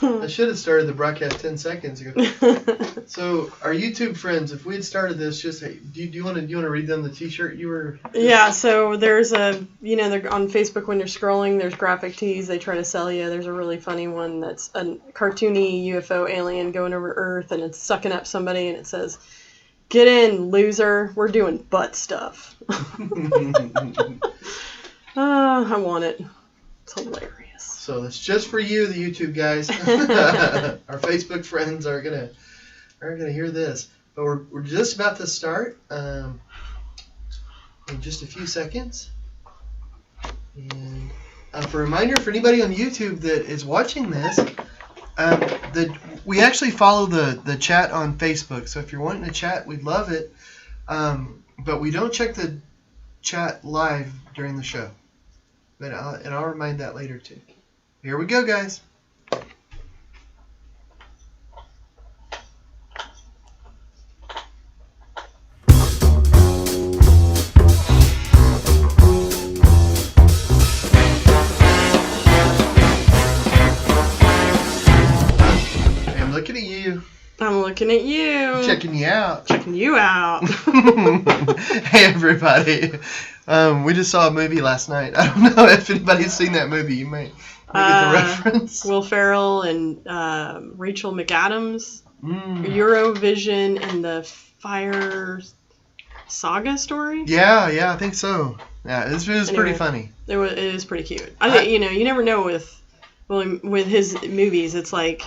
I should have started the broadcast 10 seconds ago. So, our YouTube friends, if we had started this, just hey, do you want to read them the T-shirt you were? Yeah. So there's they're on Facebook when you're scrolling. There's graphic tees they try to sell you. There's a really funny one that's a cartoony UFO alien going over Earth and it's sucking up somebody and it says, "Get in, loser. We're doing butt stuff." I want it. It's hilarious. So that's just for you, the YouTube guys. Our Facebook friends are gonna hear this, but we're just about to start in just a few seconds. And for a reminder for anybody on YouTube that is watching this, we actually follow the chat on Facebook. So if you're wanting to chat, we'd love it. But we don't check the chat live during the show. But I'll remind that later too. Here we go, guys. I'm looking at you. I'm looking at you. Checking you out. Checking you out. Hey, everybody. We just saw a movie last night. I don't know if anybody's seen that movie. You might get the reference. Will Ferrell and Rachel McAdams. Eurovision and the Fire Saga story? Yeah, I think so. Yeah, it was pretty funny. It is pretty cute. I think, you never know with his movies. It's like,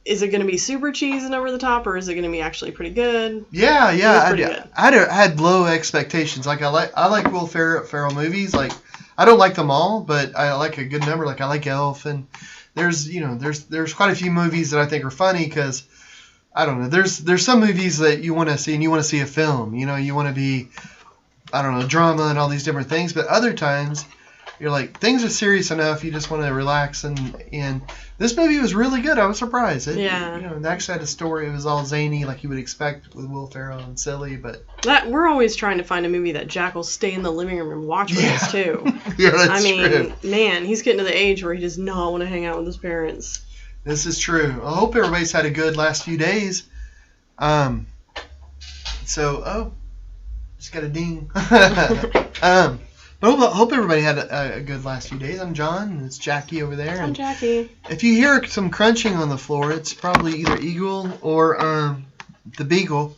is it going to be super cheesy and over the top, or is it going to be actually pretty good? Yeah. Good. I had low expectations. Like I like Will Ferrell movies. Like I don't like them all, but I like a good number. Like I like Elf, and there's quite a few movies that I think are funny because I don't know. There's some movies that you want to see and you want to see a film. You want to be drama and all these different things. But other times you're like things are serious enough. You just want to relax and this movie was really good. I was surprised. It actually had a story. It was all zany like you would expect with Will Ferrell and silly, but we're always trying to find a movie that Jack will stay in the living room and watch with us too. Yeah, that's true. Man, he's getting to the age where he does not want to hang out with his parents. This is true. I hope everybody's had a good last few days. Just got a ding. But I hope everybody had a good last few days. I'm John, and it's Jackie over there. I'm Jackie. If you hear some crunching on the floor, it's probably either Eagle or the Beagle.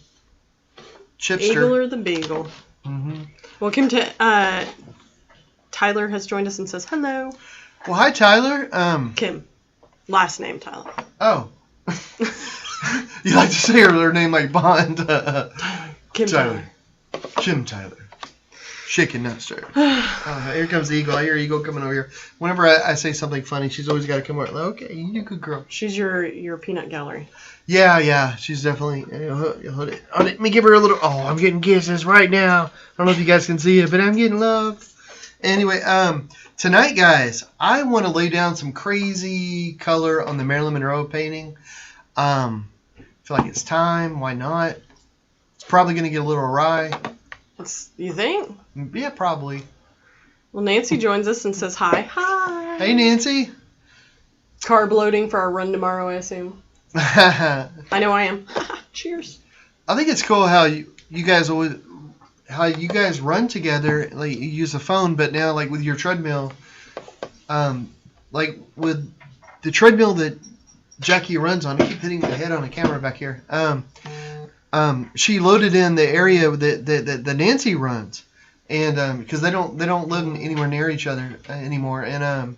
Chipster. Eagle or the Beagle. Mm-hmm. Welcome to... Tyler has joined us and says hello. Well, hi, Tyler. Kim. Last name, Tyler. Oh. You like to say her name like Bond. Kim Tyler. Jim Tyler. Shaking not stirred. Here comes Eagle. I hear Eagle coming over here. Whenever I say something funny, she's always got to come over. Like, okay, you're a good girl. She's your peanut gallery. Yeah. She's definitely. Hold it. Let me give her a little. Oh, I'm getting kisses right now. I don't know if you guys can see it, but I'm getting love. Anyway, tonight, guys, I want to lay down some crazy color on the Marilyn Monroe painting. I feel like it's time. Why not? It's probably going to get a little awry. You think? Yeah, probably. Well, Nancy joins us and says hi. Hi. Hey, Nancy. Carb loading for our run tomorrow, I assume. I know I am. Cheers. I think it's cool how you guys run together. Like you use a phone, but now like with your treadmill, like with the treadmill that Jackie runs on. I keep hitting my head on the camera back here. She loaded in the area that Nancy runs, and because they don't live anywhere near each other anymore. And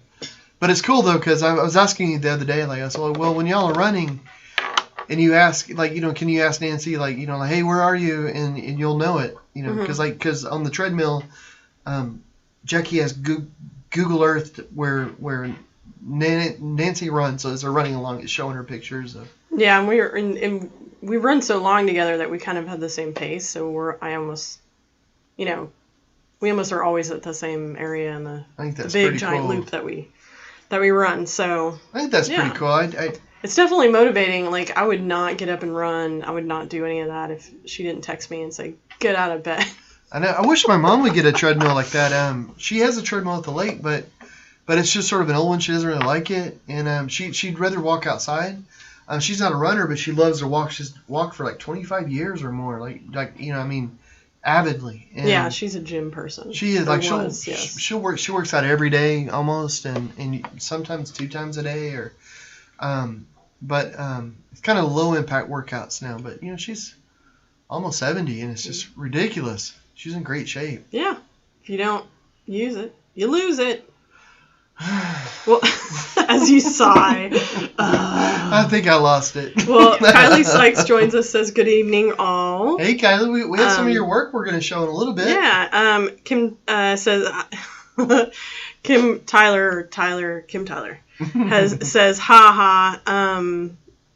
but it's cool though because I was asking you the other day, like I said, well, when y'all are running, and you ask can you ask Nancy like hey, where are you, and you'll know it, because on the treadmill, Jackie has Google Earth where Nancy runs, so as they're running along, it's showing her pictures of. Yeah, and we run so long together that we kind of have the same pace. So we almost are always at the same area in the big giant loop that we run. So I think that's pretty cool. It's definitely motivating. Like I would not get up and run. I would not do any of that if she didn't text me and say, "Get out of bed." I know. I wish my mom would get a treadmill like that. She has a treadmill at the lake, but but it's just sort of an old one. She doesn't really like it, and she'd rather walk outside. She's not a runner, but she loves to walk. She's walked for like 25 years or more, avidly. And yeah, she's a gym person. She is she'll work. She works out every day almost, and sometimes 2 times a day, or it's kind of low impact workouts now. But she's almost 70, and it's just ridiculous. She's in great shape. Yeah, if you don't use it, you lose it. Well, as you sigh. I think I lost it. Well, Kylie Sykes joins us, says, good evening, all. Hey, Kylie, we have some of your work we're going to show in a little bit. Yeah, Kim says, Kim Tyler says, ha ha,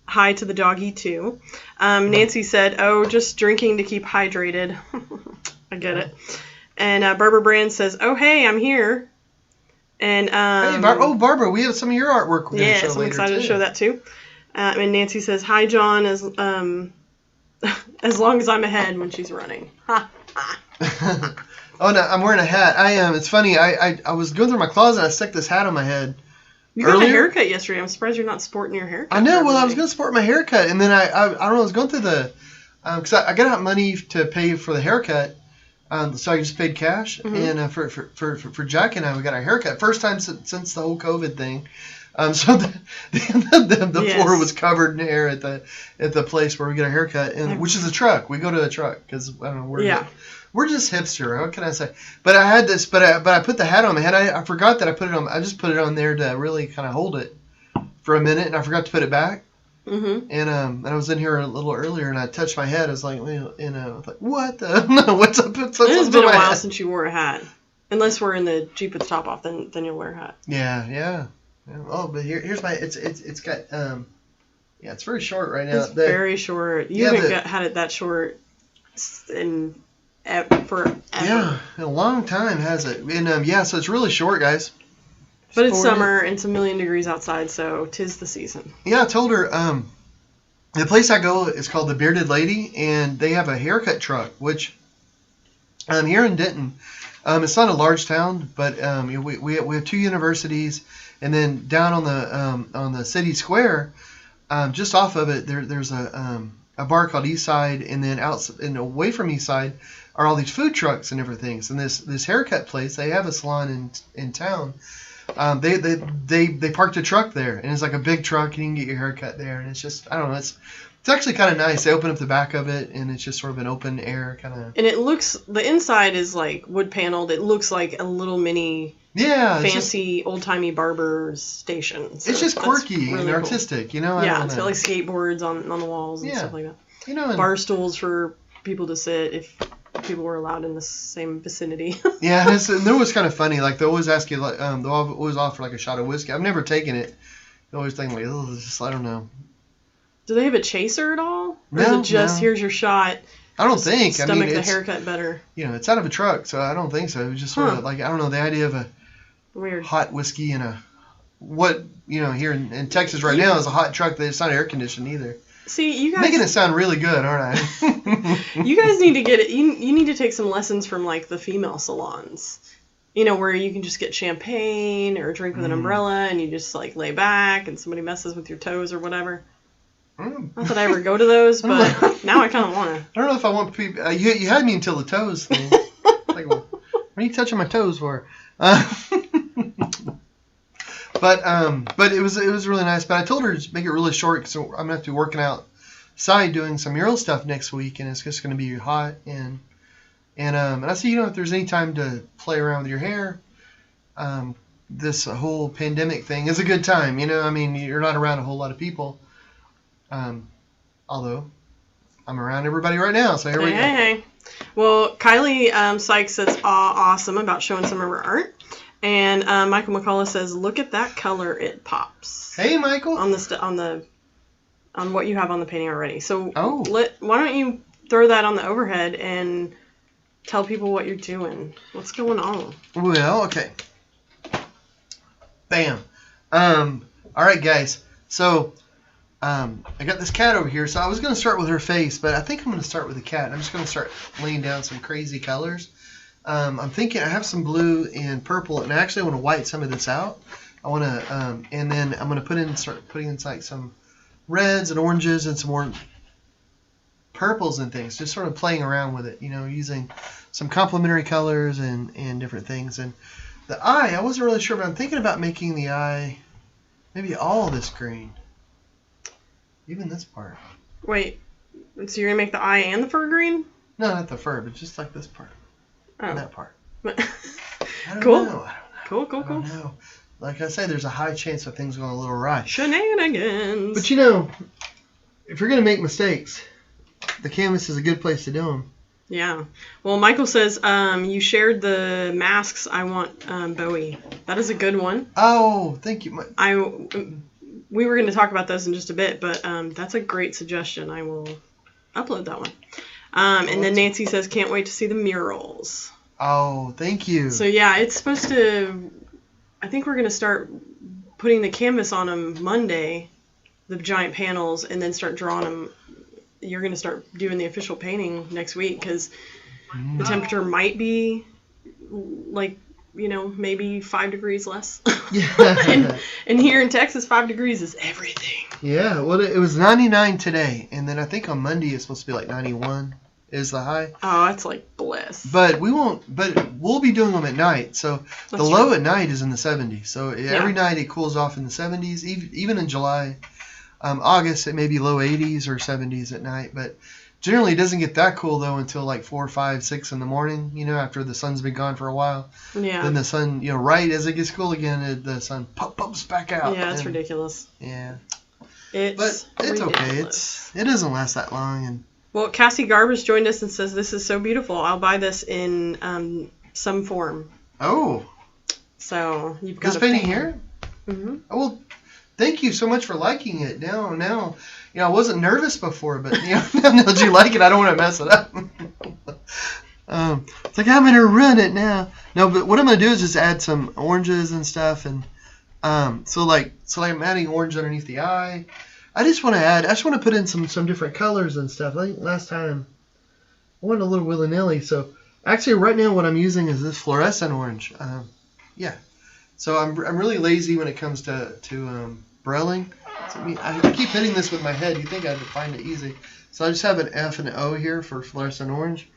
hi to the doggy, too. Nancy said, oh, just drinking to keep hydrated. I get it. And Barbara Brand says, oh, hey, I'm here. And hey, Barbara, we have some of your artwork we're going to show later. Yes, I'm excited to show that too. And Nancy says, "Hi, John." As long as I'm ahead when she's running. Ha ha. Oh no, I'm wearing a hat. I am. It's funny. I was going through my closet. I stuck this hat on my head. You got a haircut yesterday. I'm surprised you're not sporting your haircut. I know. Well, I was going to sport my haircut, and then I don't know. I was going through the because I got out money to pay for the haircut. So I just paid cash, and for Jack and I, we got our haircut. First time since the whole COVID thing. So the floor was covered in hair at the place where we get our haircut, and which is a truck. We go to a truck because I don't know we're just hipster. What can I say? But I had this, but I put the hat on my head. I forgot that I put it on. I just put it on there to really kind of hold it for a minute, and I forgot to put it back. Mm-hmm. And I was in here a little earlier, and I touched my head. I was like, I was like, what the? What's up? It's been a while since you wore a hat. Unless we're in the Jeep with the top off, then you'll wear a hat. Yeah. Oh, but here's my. It's got it's very short right now. It's very short. You haven't had it that short forever. Yeah, a long time has it. And so it's really short, guys. But it's summer and it's 1,000,000 degrees outside, so 'tis the season. Yeah, I told her the place I go is called the Bearded Lady, and they have a haircut truck, which here in Denton, it's not a large town, but we have 2 universities, and then down on the city square, just off of it, there's a bar called East Side, and then out and away from East Side are all these food trucks and everything. And this haircut place, they have a salon in town. They parked a truck there, and it's like a big truck, and you can get your hair cut there, and it's just, I don't know, it's actually kind of nice. They open up the back of it, and it's just sort of an open air kind of. And it looks, the inside is like wood paneled. It looks like a little mini, fancy old timey barber's station. So it's just quirky really and artistic, cool. It's got like skateboards on the walls and stuff like that. Bar stools for people to sit if people were allowed in the same vicinity. Yeah, and it was kind of funny. Like, they always ask you, like, they'll always offer like a shot of whiskey. I've never taken it. They always think like, oh, it's just, I don't know. Do they have a chaser at all? Or is it just here's your shot? I don't think. Stomach the haircut better. It's out of a truck, so I don't think so. It was just sort of like, I don't know, the idea of a weird hot whiskey and here in Texas right now is a hot truck that's not air conditioned either. See, you guys making it sound really good, aren't I? You guys need to get it. You need to take some lessons from like the female salons. Where you can just get champagne or drink with an umbrella, and you just like lay back, and somebody messes with your toes or whatever. Not that I ever go to those, but now I kind of want to. I don't know if I want people. You had me until the toes thing. Like, well, what are you touching my toes for? But it was really nice. But I told her to make it really short because I'm gonna have to be working outside doing some mural stuff next week, and it's just gonna be hot. And I said, if there's any time to play around with your hair, this whole pandemic thing is a good time. You're not around a whole lot of people. Although I'm around everybody right now, so here we go. Hey. Well, Kylie Sykes says awesome about showing some of her art. And Michael McCullough says, "Look at that color; it pops." Hey, Michael. On what you have on the painting already. So why don't you throw that on the overhead and tell people what you're doing? What's going on? Well, okay. Bam. All right, guys. So I got this cat over here. So I was going to start with her face, but I think I'm going to start with the cat. I'm just going to start laying down some crazy colors. I'm thinking I have some blue and purple, and I actually want to white some of this out. I want to, and then I'm going to start putting in like some reds and oranges and some more purples and things, just sort of playing around with it, using some complementary colors and different things. And the eye, I wasn't really sure, but I'm thinking about making the eye maybe all this green, even this part. Wait, so you're gonna make the eye and the fur green? No, not the fur, but just like this part. Oh. And that part. Cool. Know. Cool. I don't know. Like I say, there's a high chance of things going a little awry. Shenanigans. But if you're going to make mistakes, the canvas is a good place to do them. Yeah. Well, Michael says you shared the masks. I want Bowie. That is a good one. Oh, thank you. We were going to talk about those in just a bit, but that's a great suggestion. I will upload that one. And then Nancy says, can't wait to see the murals. Oh, thank you. So, yeah, it's supposed to... I think we're going to start putting the canvas on them Monday, the giant panels, and then start drawing them. You're going to start doing the official painting next week because the temperature might be like, maybe 5 degrees less. Yeah. and here in Texas, 5 degrees is everything. Yeah, well, it was 99 today, and then I think on Monday it's supposed to be like 91 is the high. Oh, that's like bliss. But we'll be doing them at night. So the low at night is in the 70s. So every night it cools off in the 70s, even in July. August, it may be low 80s or 70s at night. But generally, it doesn't get that cool, though, until like 4, 5, 6 in the morning, after the sun's been gone for a while. Yeah. Then the sun, right as it gets cool again, the sun pops back out. Yeah, it's ridiculous. Yeah. It's ridiculous. okay. It doesn't last that long. And well, Cassie Garbus joined us and says, this is so beautiful. I'll buy this in some form. Oh. So you've got this painting here? Mm-hmm. Oh, well, thank you so much for liking it. Now, I wasn't nervous before, but now that you like it, I don't want to mess it up. It's like I'm gonna run it now. No, but what I'm gonna do is just add some oranges and stuff, and so I'm adding orange underneath the eye. I just want to put in some different colors and stuff. I think last time I went a little willy-nilly. So actually, right now what I'm using is this fluorescent orange. Yeah. So I'm really lazy when it comes to Brelling. So I keep hitting this with my head. You'd think I'd find it easy. So I just have an F and an O here for fluorescent orange.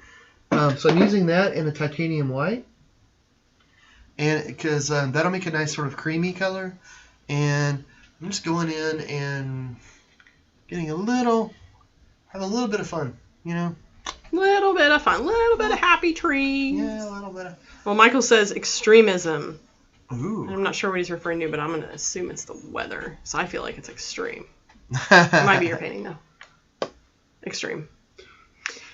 So I'm using that in a titanium white, and because that'll make a nice sort of creamy color. And I'm just going in and getting have a little bit of fun, Little bit of fun, little bit of happy trees. Yeah, a little bit of. Well, Michael says extremism. Ooh. I'm not sure what he's referring to, but I'm going to assume it's the weather. So I feel like it's extreme. It might be your painting, though. Extreme.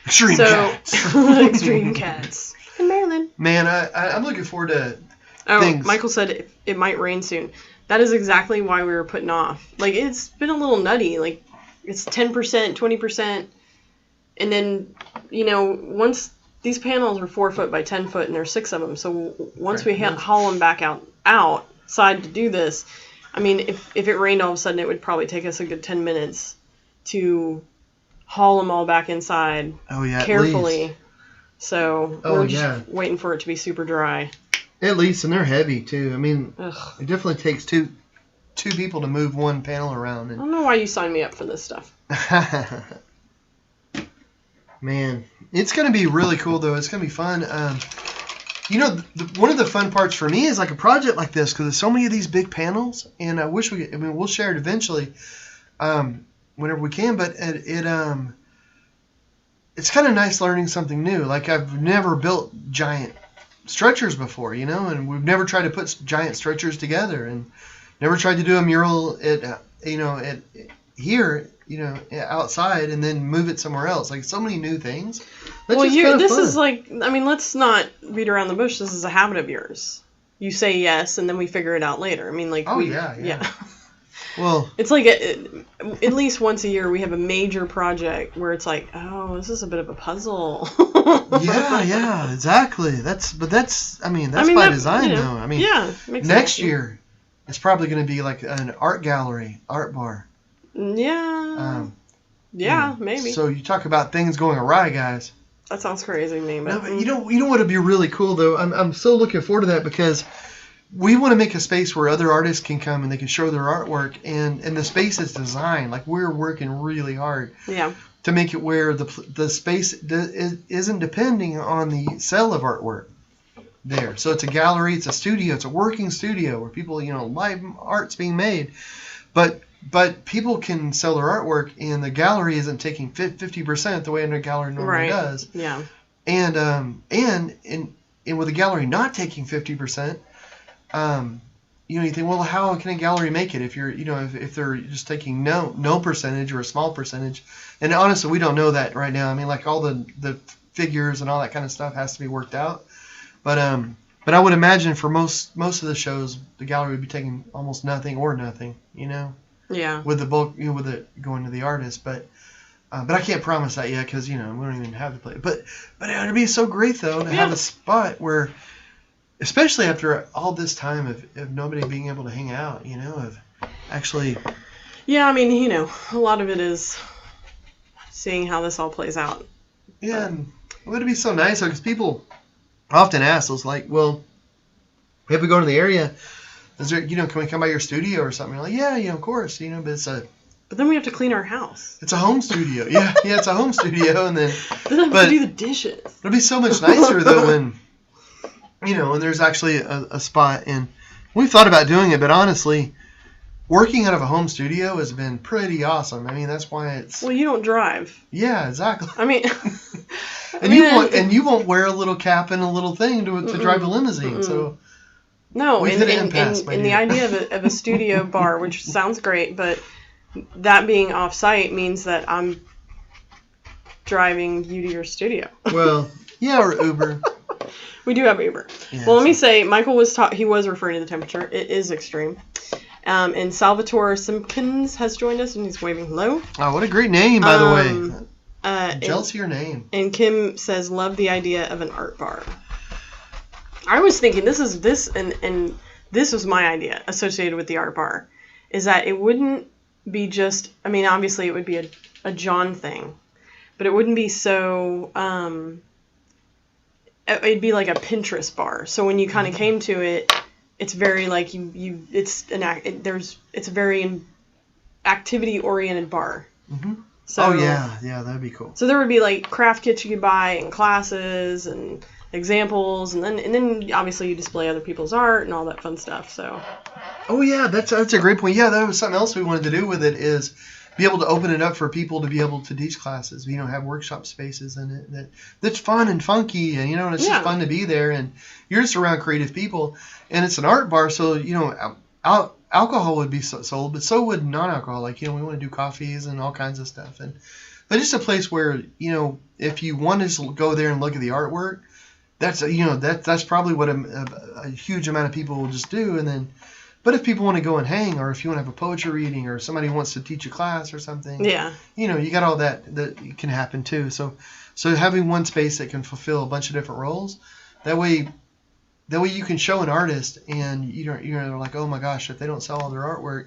Extreme cats. Extreme cats. And Marilyn. Man, I'm looking forward to things. Michael said it might rain soon. That is exactly why we were putting off. Like, it's been a little nutty. Like, it's 10%, 20%. And then, once these panels are 4 foot by 10 foot, and there's 6 of them. So once we haul them back outside to do this, I mean, if it rained all of a sudden, it would probably take us a good 10 minutes to haul them all back inside carefully. So we're just waiting for it to be super dry. At least, and they're heavy too. I mean, it definitely takes two people to move one panel around. I don't know why you signed me up for this stuff. Man, it's going to be really cool, though. It's going to be fun. One of the fun parts for me is like a project like this, because there's so many of these big panels, and I wish we'll share it eventually, whenever we can. But it's kind of nice learning something new. Like, I've never built giant structures before, and we've never tried to put giant structures together, and never tried to do a mural at here, outside, and then move it somewhere else. Like, so many new things. That's this fun. is like, I mean, let's not beat around the bush. This is a habit of yours. You say yes, and then we figure it out later. I mean, like, yeah. Well, it's like at least once a year we have a major project where it's like, oh, this is a bit of a puzzle. yeah, exactly. That's by design, though. I mean, next year it's probably going to be like an art gallery, art bar. Yeah. Maybe. So you talk about things going awry, guys. That sounds crazy to me. But No, you know what would be really cool though. I'm so looking forward to that because we want to make a space where other artists can come and they can show their artwork, and the space is designed like we're working really hard. Yeah. To make it where the space isn't depending on the sale of artwork there. So it's a gallery, it's a studio, it's a working studio where people, live art's being made. But people can sell their artwork, and the gallery isn't taking 50% the way a gallery normally does. Yeah. And with a gallery not taking 50%, you think, well, how can a gallery make it if you're, if they're just taking no percentage or a small percentage? And honestly, we don't know that right now. I mean, like all the figures and all that kind of stuff has to be worked out. But I would imagine for most of the shows, the gallery would be taking almost nothing or nothing, Yeah. with the bulk, with it going to the artist. But I can't promise that yet because, we don't even have the place. But it would be so great, though, to have a spot where, especially after all this time of nobody being able to hang out, of actually. Yeah, I mean, a lot of it is seeing how this all plays out. Yeah, and it would be so nice because people often ask us, like, well, if we go to the area, is there, can we come by your studio or something? You're like, yeah, of course, but But then we have to clean our house. it's a home studio. Yeah, it's a home studio, and then. Then I have to do the dishes. It'll be so much nicer though when, when there's actually a spot, and we've thought about doing it, but honestly, working out of a home studio has been pretty awesome. I mean, that's why it's. Well, you don't drive. Yeah, exactly. I mean. You won't wear a little cap and a little thing to drive a limousine. So. No, and the idea of a studio bar, which sounds great, but that being off-site means that I'm driving you to your studio. Well, yeah, or Uber. We do have Uber. Yeah, well, let me say, Michael was he was referring to the temperature. It is extreme. And Salvatore Simpkins has joined us, and he's waving hello. Oh, what a great name, by the way. I'm jealous of your name. And Kim says, love the idea of an art bar. I was thinking this was my idea associated with the art bar, is that it wouldn't be just, I mean, obviously it would be a John thing, but it wouldn't be so, it'd be like a Pinterest bar. So when you kind of came to it, it's very like it's a very activity oriented bar. Mm-hmm. So, yeah, that'd be cool. So there would be like craft kits you could buy and classes and examples, and then obviously you display other people's art and all that fun stuff. So. Oh yeah, that's a great point. Yeah, that was something else we wanted to do with it, is be able to open it up for people to be able to teach classes. Have workshop spaces in it that's fun and funky, and and it's just fun to be there, and you're just around creative people, and it's an art bar, so alcohol would be sold, but so would non-alcohol. Like we want to do coffees and all kinds of stuff, but just a place where if you want to go there and look at the artwork. That's probably what a huge amount of people will just do, and then, but if people want to go and hang, or if you want to have a poetry reading, or somebody wants to teach a class or something, you got all that can happen too. So having one space that can fulfill a bunch of different roles, that way you can show an artist, and you're like, oh my gosh, if they don't sell all their artwork,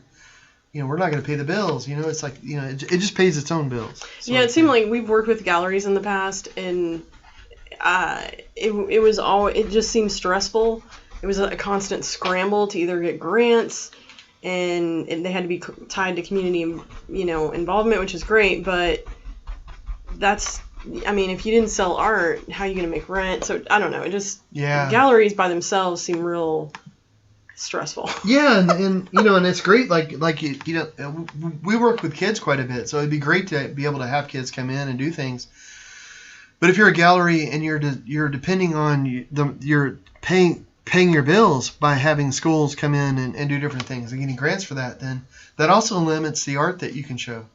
we're not going to pay the bills. It's like it just pays its own bills. Yeah, it seemed like we've worked with galleries in the past, and. It just seemed stressful. It was a constant scramble to either get grants, and they had to be tied to community, involvement, which is great. But if you didn't sell art, how are you going to make rent? So I don't know. It just galleries by themselves seem real stressful. Yeah, and it's great. We work with kids quite a bit, so it'd be great to be able to have kids come in and do things. But if you're a gallery and you're depending on you're paying your bills by having schools come in and do different things and getting grants for that, then that also limits the art that you can show.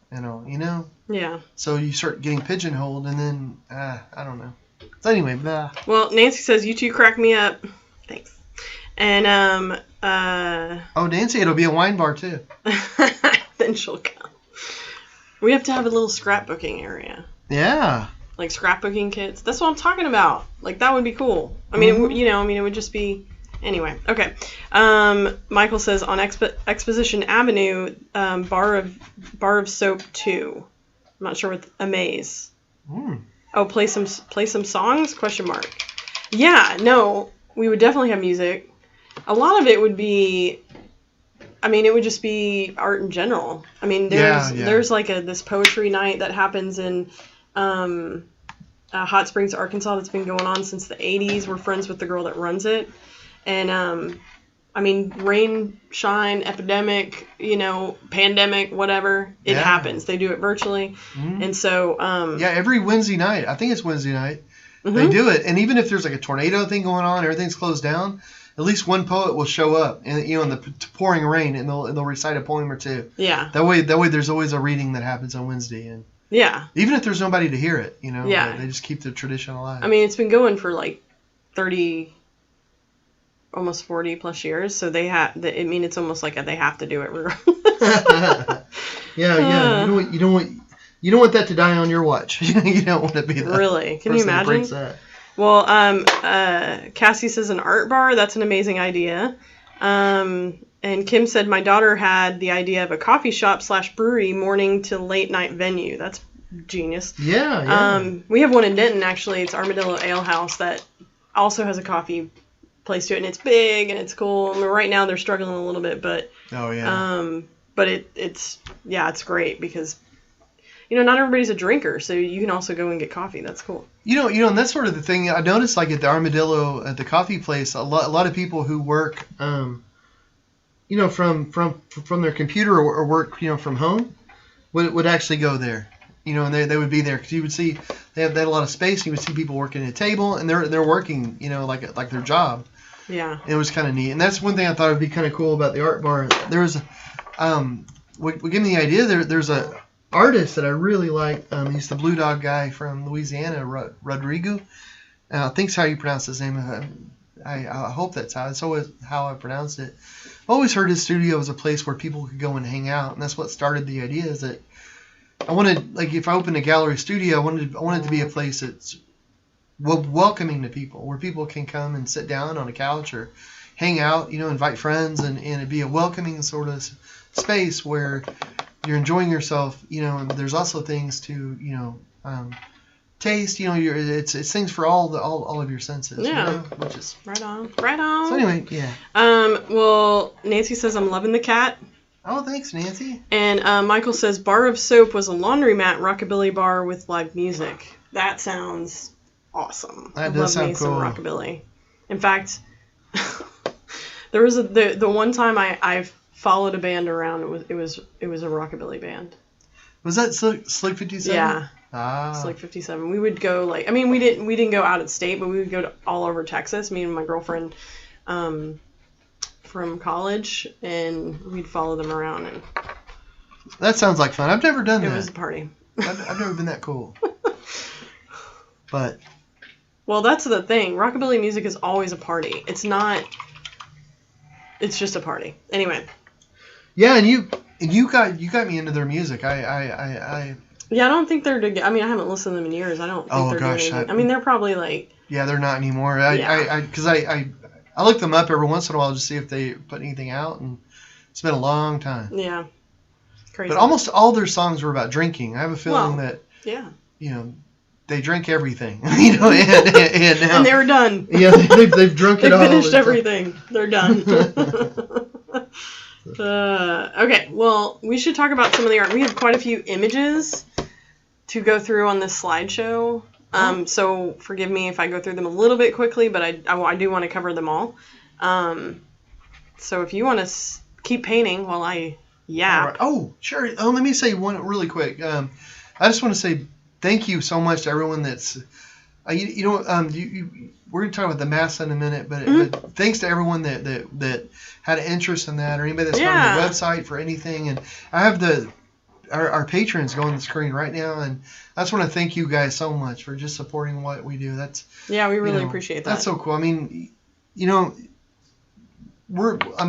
Yeah. So you start getting pigeonholed, and then I don't know. So anyway, Well, Nancy says you two crack me up. Thanks. And Oh, Nancy, it'll be a wine bar too. Then she'll come. We have to have a little scrapbooking area. Yeah. Like scrapbooking kits. That's what I'm talking about. Like, that would be cool. I mean, it would just be... Anyway, okay. Michael says, on Exposition Avenue, Bar of Soap 2. I'm not sure what... Amaze. Oh, play some songs? ? Yeah, no, we would definitely have music. A lot of it would be, I mean, it would just be art in general. I mean, there's like this poetry night that happens in Hot Springs, Arkansas, that's been going on since the 80s. We're friends with the girl that runs it. And, I mean, rain, shine, epidemic, pandemic, whatever, it happens. They do it virtually. Mm-hmm. And so... every Wednesday night, I think it's Wednesday night, they do it. And even if there's like a tornado thing going on, everything's closed down, at least one poet will show up, and in the pouring rain, and they'll recite a poem or two. Yeah. That way, there's always a reading that happens on Wednesday, and even if there's nobody to hear it, they just keep the tradition alive. I mean, it's been going for like 30, almost 40 plus years, so it's almost like they have to do it. Yeah. You don't want that to die on your watch. You don't want to be that. Really? Can you imagine? Well, Cassie says an art bar. That's an amazing idea. And Kim said my daughter had the idea of a coffee shop / brewery morning to late night venue. That's genius. Yeah. We have one in Denton, actually. It's Armadillo Ale House that also has a coffee place to it, and it's big and it's cool. I mean, right now they're struggling a little bit, but but it's great because not everybody's a drinker, so you can also go and get coffee. That's cool. And that's sort of the thing I noticed, like at the Armadillo, at the coffee place, a lot of people who work, from their computer or work, from home, would actually go there, and they would be there because you would see they had a lot of space. You would see people working at a table, and they're working, like their job. Yeah. It was kind of neat, and that's one thing I thought would be kind of cool about the art bar. There was, what gave me the idea. There's a artist that I really like. He's the Blue Dog guy from Louisiana, Rodrigo. I think's how you pronounce his name. I hope that's always how I pronounce it. I've always heard his studio was a place where people could go and hang out, and that's what started the idea. Is that I wanted, like, if I opened a gallery studio, I wanted it to be a place that's welcoming to people, where people can come and sit down on a couch or hang out, invite friends, and it'd be a welcoming sort of space where you're enjoying yourself, and there's also things to, taste, it's things for all of your senses. Yeah. Which is right on. So anyway, yeah. Well, Nancy says I'm loving the cat. Oh, thanks, Nancy. And Michael says Bar of Soap was a laundromat rockabilly bar with live music. That sounds awesome. That does sound cool. Some rockabilly. In fact, there was the one time I followed a band around. It was a rockabilly band. Was that Slick 57? Yeah. Ah. Slick 57. We would go we didn't go out of state, but we would go all over Texas. Me and my girlfriend, from college, and we'd follow them around. And that sounds like fun. I've never done that. It was a party. I've never been that cool. But. Well, that's the thing. Rockabilly music is always a party. It's not. It's just a party. Anyway. Yeah, and you got me into their music. I don't think they're. I mean, I haven't listened to them in years. I don't think they're doing anything. I mean, they're probably like. Yeah, they're not anymore. Because I look them up every once in a while just to see if they put anything out, and it's been a long time. Yeah. Crazy. But almost all their songs were about drinking. I have a feeling that. Yeah. They drink everything, and now, and they were done. Yeah, they've drunk it all. They finished everything. They're done. Okay, well, we should talk about some of the art. We have quite a few images to go through on this slideshow. So forgive me if I go through them a little bit quickly, but I do want to cover them all. So if you want to keep painting while I yap. Right. Oh, sure. Let me say one really quick. I just want to say thank you so much to everyone that's, we're going to talk about the mask in a minute, but thanks to everyone that had an interest in that, or anybody that's on the website for anything. And I have our patrons go on the screen right now, and I just want to thank you guys so much for just supporting what we do. We really appreciate that. That's so cool. I mean,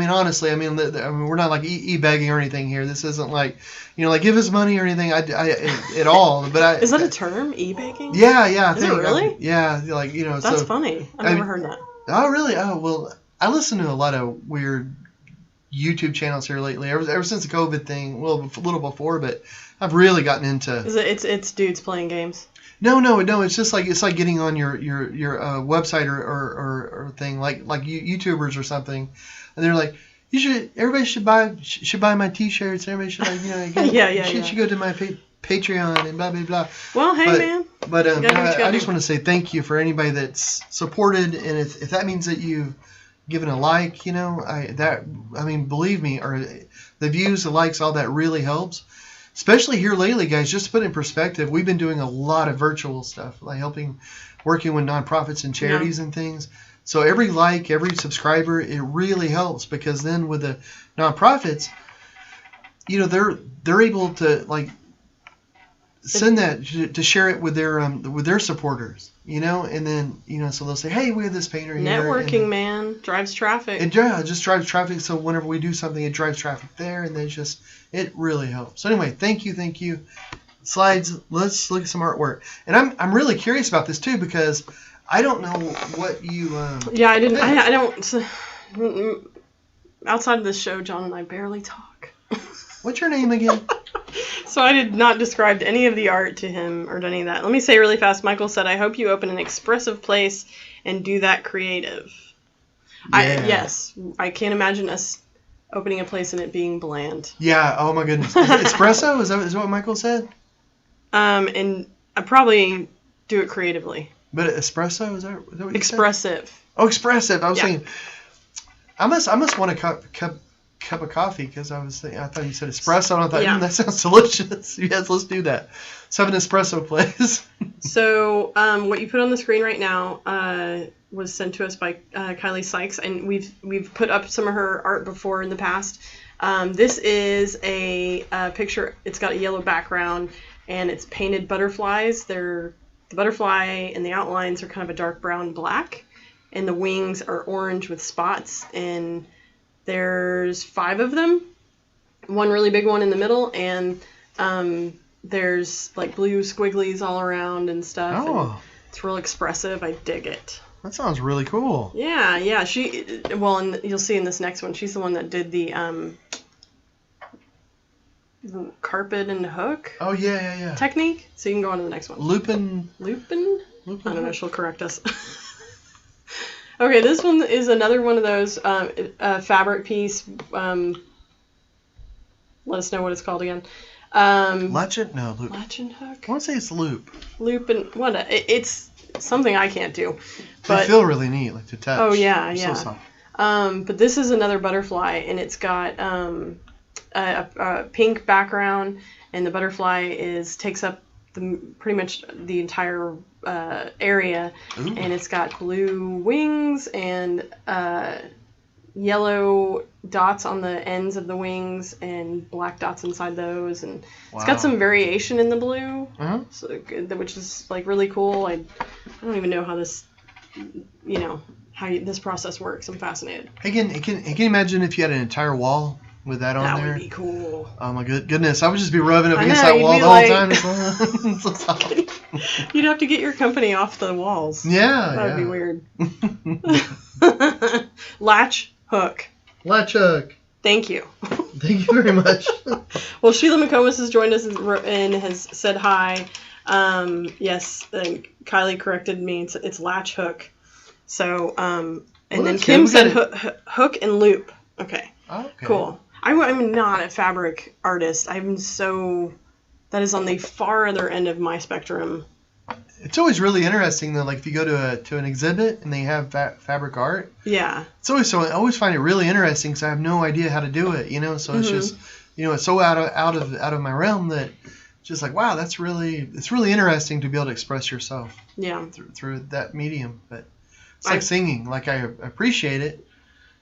honestly, we're not like e-begging or anything here. This isn't like, like give us money or anything. At all. But is that a term, e-begging? Yeah. Is it really? That's funny. I've never heard that. Oh, really? Oh, well, I listen to a lot of weird YouTube channels here lately. Ever since the COVID thing, well, a little before, but I've really gotten into. Is it? It's dudes playing games. No. It's just like getting on your website or thing like YouTubers or something, and they're like, everybody should buy my T-shirts. Everybody should should go to my Patreon and blah blah blah. Well, hey man. But I just want to say thank you for anybody that's supported, and if that means that you've given a like, believe me, or the views, the likes, all that really helps. Especially here lately, guys, just to put it in perspective, we've been doing a lot of virtual stuff, like working with nonprofits and charities and things. So every like, every subscriber, it really helps, because then with the nonprofits, they're able to send that to share it with their supporters, and then so they'll say, hey, we have this painter here. Networking, man, drives traffic. It just drives traffic. So whenever we do something, it drives traffic there, and then it really helps. So anyway, thank you. Slides. Let's look at some artwork, and I'm really curious about this too, because I don't know what you. Yeah, I didn't. I don't. Outside of this show, John and I barely talk. What's your name again? So I did not describe any of the art to him or any of that. Let me say really fast. Michael said, "I hope you open an expressive place and do that creative." Yeah. Yes, I can't imagine us opening a place and it being bland. Yeah. Oh my goodness. Espresso? Is that what Michael said? And I probably do it creatively. But espresso, is that what you Expressive. said? Oh, expressive. I was saying, I must want a cup of coffee, because I thought you said espresso, and I thought, that sounds delicious. Yes, let's do that. Let's have an espresso place. So what you put on the screen right now was sent to us by Kylie Sykes, and we've put up some of her art before in the past. This is a picture. It's got a yellow background, and it's painted butterflies. The butterfly and the outlines are kind of a dark brown black, and the wings are orange with spots, and there's 5 of them, one really big one in the middle, and there's like blue squigglies all around and stuff. Oh. And it's real expressive. I dig it. That sounds really cool. Yeah. And you'll see in this next one, she's the one that did the carpet and hook. Oh, yeah. Technique. So you can go on to the next one. Lupin? I don't know. She'll correct us. Okay, this one is another one of those fabric piece. Let us know what it's called again. Latchet? No, loop. Latchet hook? I want to say it's loop. Loop and what? It's something I can't do. But they feel really neat, like to touch. Oh yeah. So soft. But this is another butterfly, and it's got a pink background, and the butterfly takes up pretty much the entire area. Ooh. And it's got blue wings and yellow dots on the ends of the wings and black dots inside those, and It's got some variation in the blue, which is like really cool. I don't even know how this, this process works. I'm fascinated. Can you imagine if you had an entire wall with that on there? That would be cool. Oh my goodness! I would just be rubbing up against that wall the whole time. You'd have to get your company off the walls. Yeah, that'd be weird. Latch hook. Thank you. Thank you very much. Well, Sheila McComas has joined us and has said hi. Yes, and Kylie corrected me. It's latch hook. So, and then Kim said hook and loop. Okay. Cool. I'm not a fabric artist. That is on the far other end of my spectrum. It's always really interesting though, like if you go to an exhibit and they have fabric art. Yeah. I always find it really interesting because I have no idea how to do it, So it's just, it's so out of my realm that it's just like, wow, it's really interesting to be able to express yourself. Yeah. Through that medium, but it's like singing. Like I appreciate it,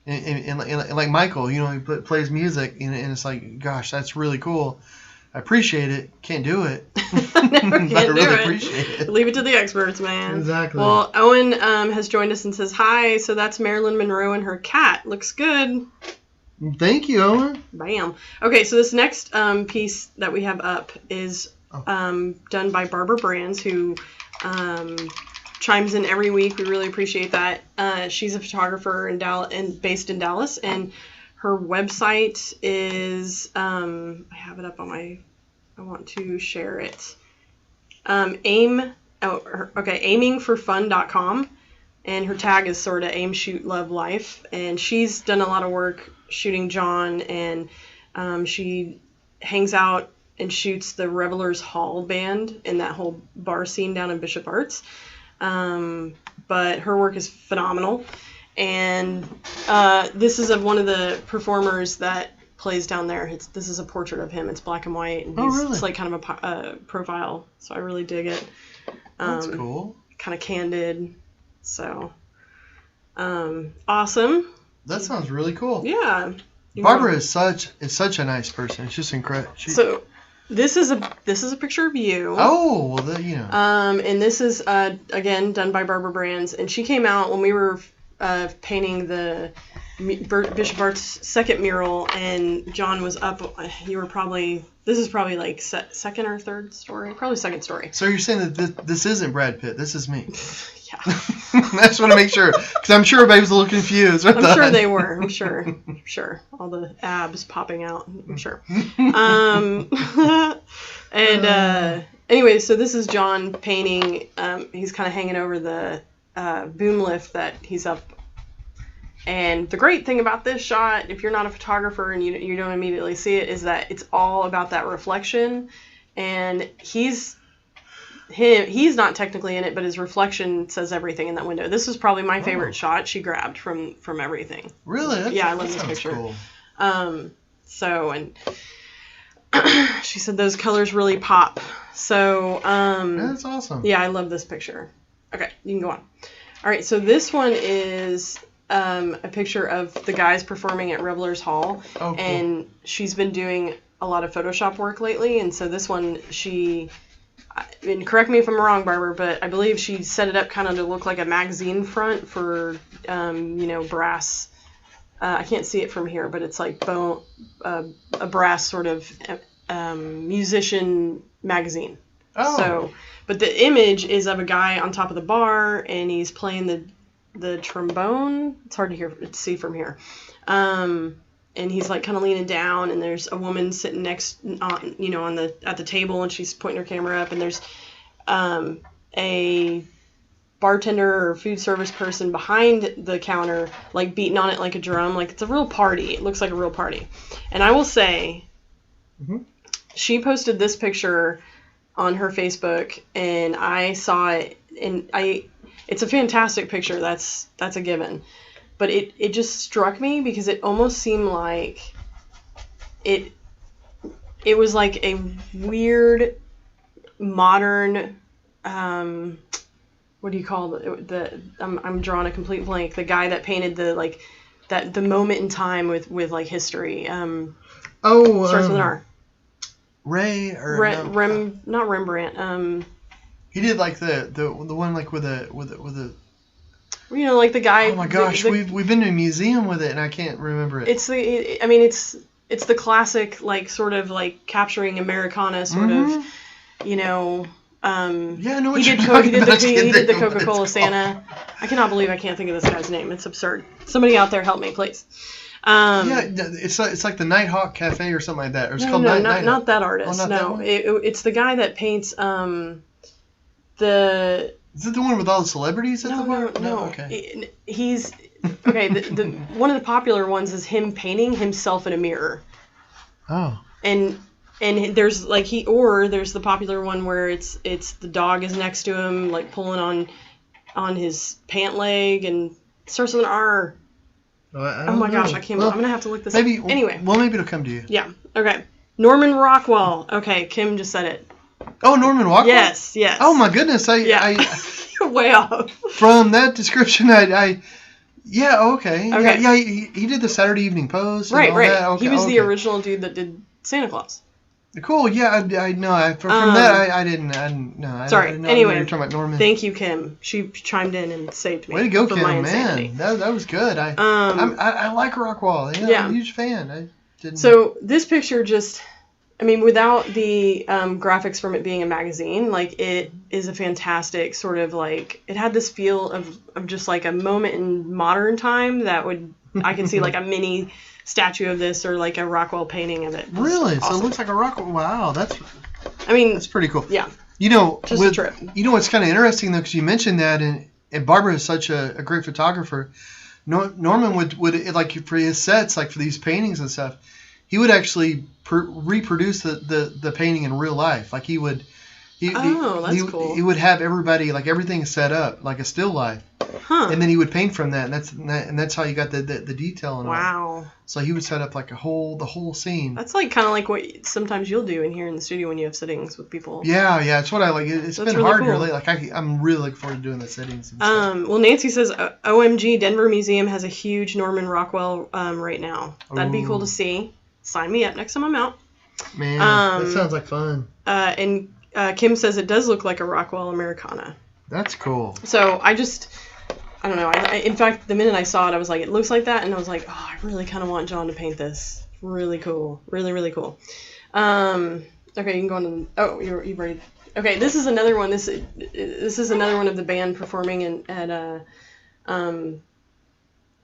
and like Michael, he plays music, and it's like, gosh, that's really cool. I appreciate it. Can't do it. I really appreciate it. Leave it to the experts, man. Exactly. Well, Owen has joined us and says hi. So that's Marilyn Monroe and her cat. Looks good. Thank you, Owen. Bam. Okay, so this next piece that we have up is done by Barbara Brands, who chimes in every week. We really appreciate that. She's a photographer and based in Dallas, and her website is, I have it up on I want to share it. aimingforfun.com. And her tag is sort of aim, shoot, love, life. And she's done a lot of work shooting John, and she hangs out and shoots the Revelers Hall band in that whole bar scene down in Bishop Arts. But her work is phenomenal. And this is one of the performers that plays down there. This is a portrait of him. It's black and white. And really? It's like kind of a profile. So I really dig it. That's cool. Kind of candid. So, awesome. That sounds really cool. Yeah. Barbara is such a nice person. It's just incredible. So, this is a picture of you. Oh, well, and this is again done by Barbara Brands, and she came out when we were painting the Bishop Art's second mural, and John was up. This is probably like second or third story, probably second story. So you're saying that this isn't Brad Pitt? This is me. Yeah. I just want to make sure, because I'm sure everybody was a little confused. I'm sure they were. I'm sure. All the abs popping out. I'm sure. Anyway, so this is John painting. He's kind of hanging over the boom lift that he's up. And the great thing about this shot, if you're not a photographer and you don't immediately see it, is that it's all about that reflection. And he's not technically in it, but his reflection says everything in that window. This is probably my favorite shot she grabbed from everything. Really? Yeah, I love this picture. Cool. And she said those colors really pop. So that's awesome. Yeah, I love this picture. Okay, you can go on. All right, so this one is a picture of the guys performing at Revelers Hall. Oh, cool. And she's been doing a lot of Photoshop work lately, and so this one and correct me if I'm wrong, Barbara, but I believe she set it up kind of to look like a magazine front for, brass. I can't see it from here, but it's like a brass sort of musician magazine. Oh. So, but the image is of a guy on top of the bar, and he's playing the trombone. It's hard to see from here. And he's like kind of leaning down, and there's a woman sitting at the table, and she's pointing her camera up, and there's a bartender or food service person behind the counter, like beating on it like a drum, like it's a real party. It looks like a real party. And I will say, she posted this picture on her Facebook, and I saw it, and it's a fantastic picture. That's a given. But it just struck me because it almost seemed like it was like a weird modern what do you call I'm drawing a complete blank. The guy that painted the moment in time with like history. Starts with an R. Ray or not Rembrandt. He did like the one like with a like the guy. Oh my gosh, we've been to a museum with it, and I can't remember it. It's the classic, like sort of like capturing Americana sort of, Yeah, I know what he you're did talking about. he did the Coca-Cola Santa. I cannot believe I can't think of this guy's name. It's absurd. Somebody out there help me, please. It's like the Nighthawk Cafe or something like that. Or it's called not that artist. Oh, no, it's the guy that paints Is it the one with all the celebrities at the bar? No. Okay. He's okay. The one of the popular ones is him painting himself in a mirror. Oh. And there's there's the popular one where it's the dog is next to him, like pulling on his pant leg, and it starts with an R. Oh my gosh, I can't. I'm gonna have to look this up. Anyway. Well, maybe it'll come to you. Yeah. Okay. Norman Rockwell. Okay, Kim just said it. Oh, Norman Rockwell? Yes. Oh my goodness, You're way off. From that description, okay. Yeah, he did the Saturday Evening Post. Right. That. Okay, he was the original dude that did Santa Claus. Cool. Yeah, I know. From that, I didn't. Sorry. I didn't know anyway, you were talking about Norman. Thank you, Kim. She chimed in and saved me. Way to go, from Kim! my insanity. Man, that was good. I like Rockwell. I'm a huge fan. So this picture without the graphics from it being a magazine, like it is a fantastic sort of like, it had this feel of just like a moment in modern time that I could see like a mini statue of this or like a Rockwell painting of it. Really? Awesome. So it looks like a Rockwell. Wow, that's pretty cool. Yeah. You know, just a trip. You know what's kind of interesting though, because you mentioned that, and Barbara is such a great photographer. Norman would like for his sets, like for these paintings and stuff, he would actually reproduce the painting in real life. Like he would. That's cool. He would have everybody, like everything set up like a still life, and then he would paint from that, and that's how you got the detail and all. Wow. So he would set up like the whole scene. That's like kind of like what sometimes you'll do in here in the studio when you have sittings with people. Yeah, it's what I like. It's been really hard cool. really. Like I'm really looking forward to doing the sittings. And stuff. Well, Nancy says OMG Denver Museum has a huge Norman Rockwell right now. That'd be cool to see. Sign me up next time I'm out. Man, that sounds like fun. And Kim says it does look like a Rockwell Americana. That's cool. So I don't know. In fact, the minute I saw it, I was like, it looks like that. And I was like, oh, I really kind of want John to paint this. Really cool. Really, really cool. Okay, you can go on to you've already... Okay, this is another one. This is another one of the band performing at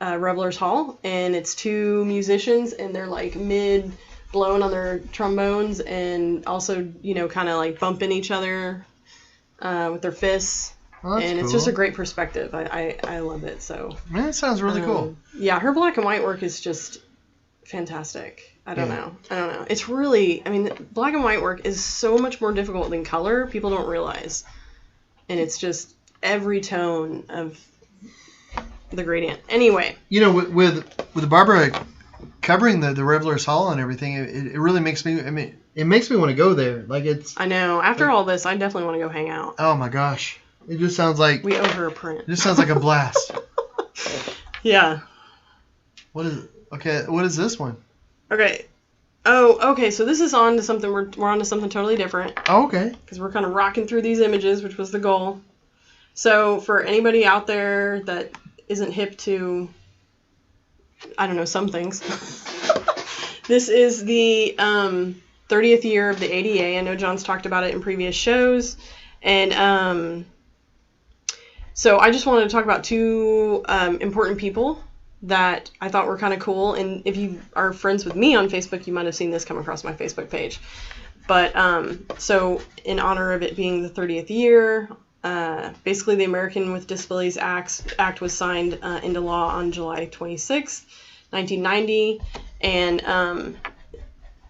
Revelers Hall. And it's two musicians, and they're like blowing on their trombones and also, kind of like bumping each other with their fists. Oh, that's and it's cool. just a great perspective. I love it. So man, it sounds really cool. Yeah, her black and white work is just fantastic. I don't know. It's really, black and white work is so much more difficult than color. People don't realize. And it's just every tone of the gradient. Anyway. With Barbara covering the Revelers Hall and everything, it really makes me, it makes me want to go there. Like it's. I know. After all this, I definitely want to go hang out. Oh my gosh. It just sounds like... We owe her a print. It just sounds like a blast. Yeah. What is this one? Okay. Oh, okay. So this is on to something, we're on to something totally different. Oh, okay. Because we're kind of rocking through these images, which was the goal. So for anybody out there that isn't hip to, I don't know, some things. This is the 30th year of the ADA. I know John's talked about it in previous shows. And so I just wanted to talk about two important people that I thought were kind of cool. And if you are friends with me on Facebook, you might have seen this come across my Facebook page. But so in honor of it being the 30th year, basically the American with Disabilities Act was signed into law on July 26, 1990. And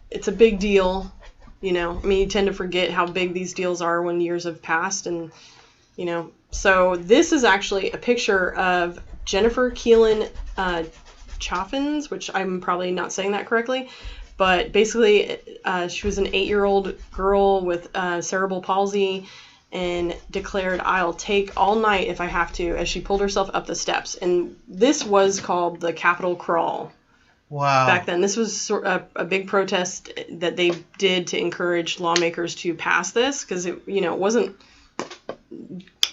it's a big deal. You tend to forget how big these deals are when years have passed. And, so this is actually a picture of Jennifer Keelan Chaffins, which I'm probably not saying that correctly. But basically, she was an 8-year-old girl with cerebral palsy and declared, "I'll take all night if I have to," as she pulled herself up the steps. And this was called the Capitol Crawl. Wow. Back then, this was a big protest that they did to encourage lawmakers to pass this because it wasn't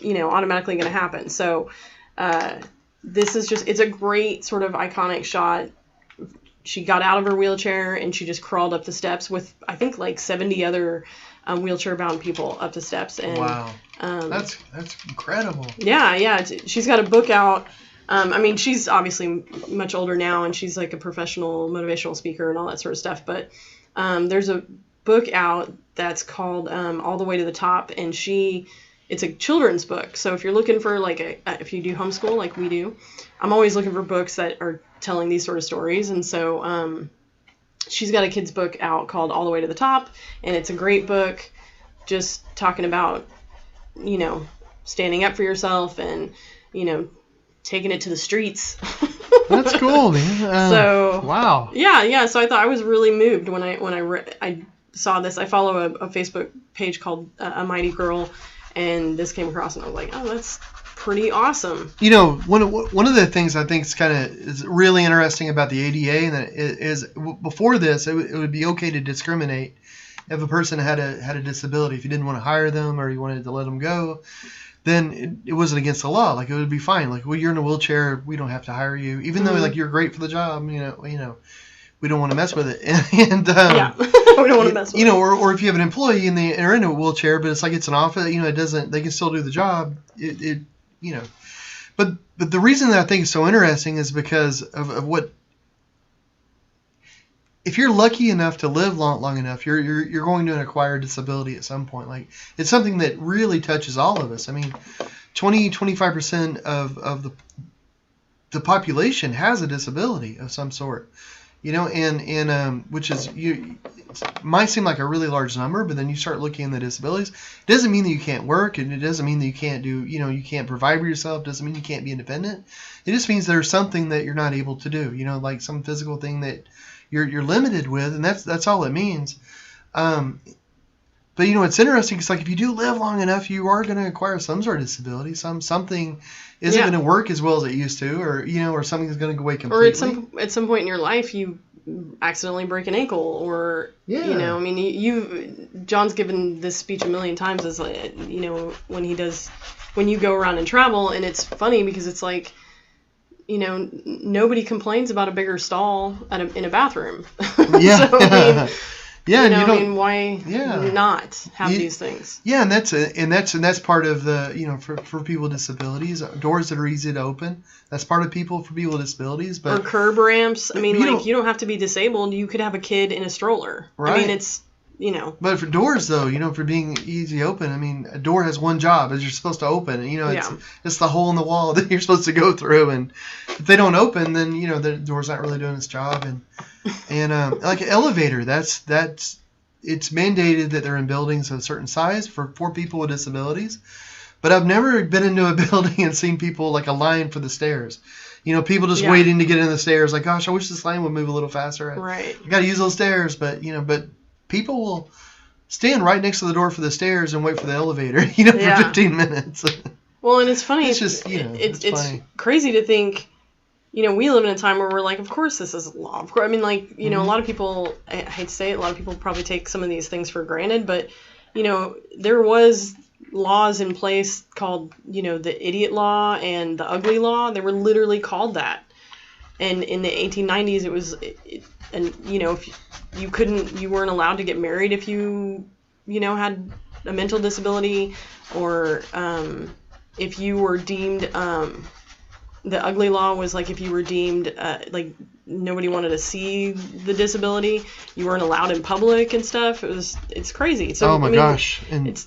automatically going to happen. So this is it's a great sort of iconic shot. She got out of her wheelchair and she just crawled up the steps with I think like 70 other wheelchair-bound people up the steps. And wow. That's incredible. Yeah. She's got a book out. She's obviously much older now, and she's like a professional motivational speaker and all that sort of stuff. But there's a book out that's called All the Way to the Top, and it's a children's book. So if you're looking for if you do homeschool like we do, I'm always looking for books that are telling these sort of stories. And so she's got a kid's book out called All the Way to the Top, and it's a great book just talking about, standing up for yourself and, taking it to the streets. That's cool, man. So wow. Yeah. So I thought I was really moved when I saw this. I follow a Facebook page called A Mighty Girl, and this came across, and I was like, oh, that's pretty awesome. One of the things I think is really interesting about the ADA, and that is before this, it would be okay to discriminate if a person had a disability. If you didn't want to hire them or you wanted to let them go, then it wasn't against the law. Like, it would be fine. Like, well, you're in a wheelchair, we don't have to hire you, even though like you're great for the job. We don't want to mess with it. And yeah, we don't want to mess with it. Or if you have an employee and they're in a wheelchair, but it's like it's an office, it doesn't. They can still do the job. But the reason that I think is so interesting is because of what if you're lucky enough to live long enough, you're going to acquire disability at some point. Like, it's something that really touches all of us. I mean, 25% of the population has a disability of some sort, and which is might seem like a really large number, but then you start looking at the disabilities. It doesn't mean that you can't work, and it doesn't mean that you can't you can't provide for yourself. It doesn't mean you can't be independent. It just means there's something that you're not able to do, like some physical thing that you're limited with, and that's all it means. But it's interesting. It's like if you do live long enough, you are going to acquire some sort of disability. Something isn't going to work as well as it used to, or something is going to go away completely. Or at some point in your life, you accidentally break an ankle, or I mean, John's given this speech a million times as when you go around and travel, and it's funny because it's like, nobody complains about a bigger stall in a bathroom. Yeah. So, I mean, yeah, why not have these things? Yeah, and that's part of the for people with disabilities, doors that are easy to open. That's part of for people with disabilities. But or curb ramps. I mean, you don't have to be disabled. You could have a kid in a stroller. Right. I mean, it's But for doors, though, for being easy open, I mean, a door has one job, is you're supposed to open. It's the hole in the wall that you're supposed to go through, and if they don't open, then the door's not really doing its job. And like an elevator, that's it's mandated that they're in buildings of a certain size for people with disabilities. But I've never been into a building and seen people like a line for the stairs. People just waiting to get in the stairs. Like, gosh, I wish this line would move a little faster. Right. I got to use those stairs, but people will stand right next to the door for the stairs and wait for the elevator, for 15 minutes. Well, and it's funny. It's just, it's funny. Crazy to think, we live in a time where we're like, of course this is law. Of course, I mean, like, a lot of people, I hate to say it, a lot of people probably take some of these things for granted, but, there was laws in place called, the idiot law and the ugly law. They were literally called that. And in the 1890s, it was, if you weren't allowed to get married if you had a mental disability, or if you were deemed, the ugly law was like if you were deemed like nobody wanted to see the disability, you weren't allowed in public and stuff. It's crazy. So oh my gosh, and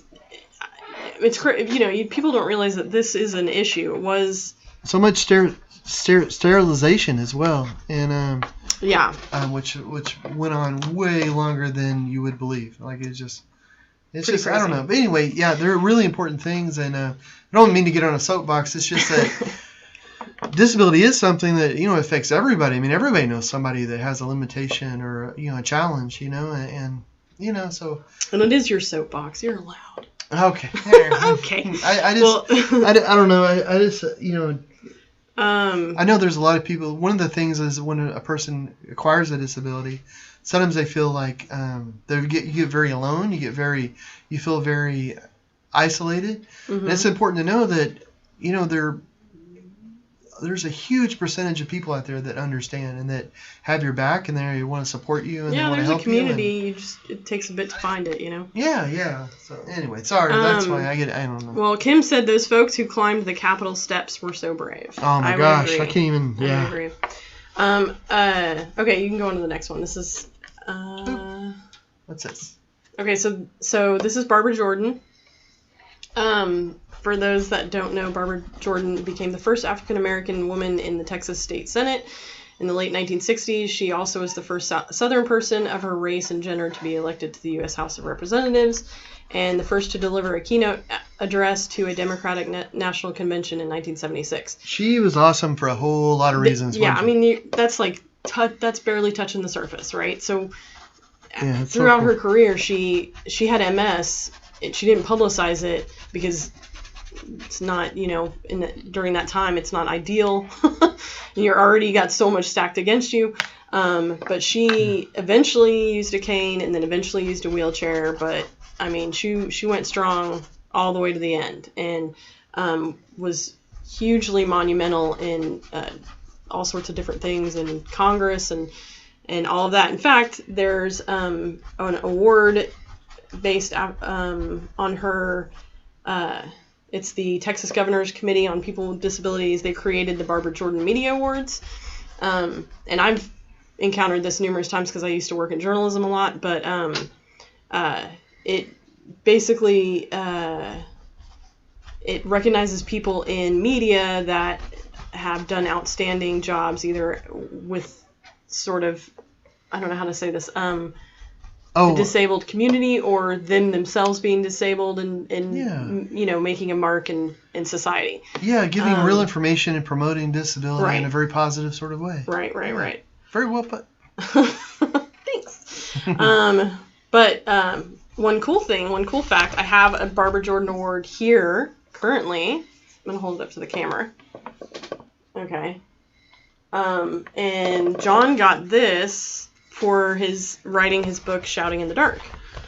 people don't realize that this is an issue. It was so much sterilization as well, and which went on way longer than you would believe. Like it's just crazy. I don't know. But anyway, they're really important things, and I don't mean to get on a soapbox. It's just that disability is something that affects everybody. I mean, everybody knows somebody that has a limitation or a challenge. And so. And it is your soapbox. You're allowed. Okay. Okay. I don't know. I just I know there's a lot of people. One of the things is when a person acquires a disability, sometimes they feel like you get very alone. You feel very isolated. Mm-hmm. And it's important to know that there's a huge percentage of people out there that understand and that have your back and they want to support you and they want to help you. Yeah, there's a community. It takes a bit to find it, Yeah. So anyway, sorry. That's why I don't know. Well, Kim said those folks who climbed the Capitol steps were so brave. Oh my gosh, I can't even. Yeah. I agree. Okay, you can go on to the next one. This is. What's this? Okay, so this is Barbara Jordan. For those that don't know, Barbara Jordan became the first African-American woman in the Texas State Senate in the late 1960s. She also was the first Southern person of her race and gender to be elected to the U.S. House of Representatives, and the first to deliver a keynote address to a Democratic National Convention in 1976. She was awesome for a whole lot of reasons. I mean, that's like that's barely touching the surface, right? So throughout her career, she had MS. She didn't publicize it because it's not, during that time, it's not ideal. You're already got so much stacked against you. But she eventually used a cane and then eventually used a wheelchair. But, I mean, she went strong all the way to the end and was hugely monumental in all sorts of different things in Congress and all of that. In fact, there's an award based on her. It's the Texas Governor's Committee on People with Disabilities. They created the Barbara Jordan Media Awards, and I've encountered this numerous times because I used to work in journalism a lot, but it basically it recognizes people in media that have done outstanding jobs, either with sort of, I don't know how to say this, the disabled community or them themselves being disabled and you know, making a mark in society. Yeah, giving real information and promoting disability in a very positive sort of way. Right. Very well put. Thanks. But one cool fact, I have a Barbara Jordan Award here currently. I'm going to hold it up to the camera. Okay. And John got this for his writing his book, Shouting in the Dark.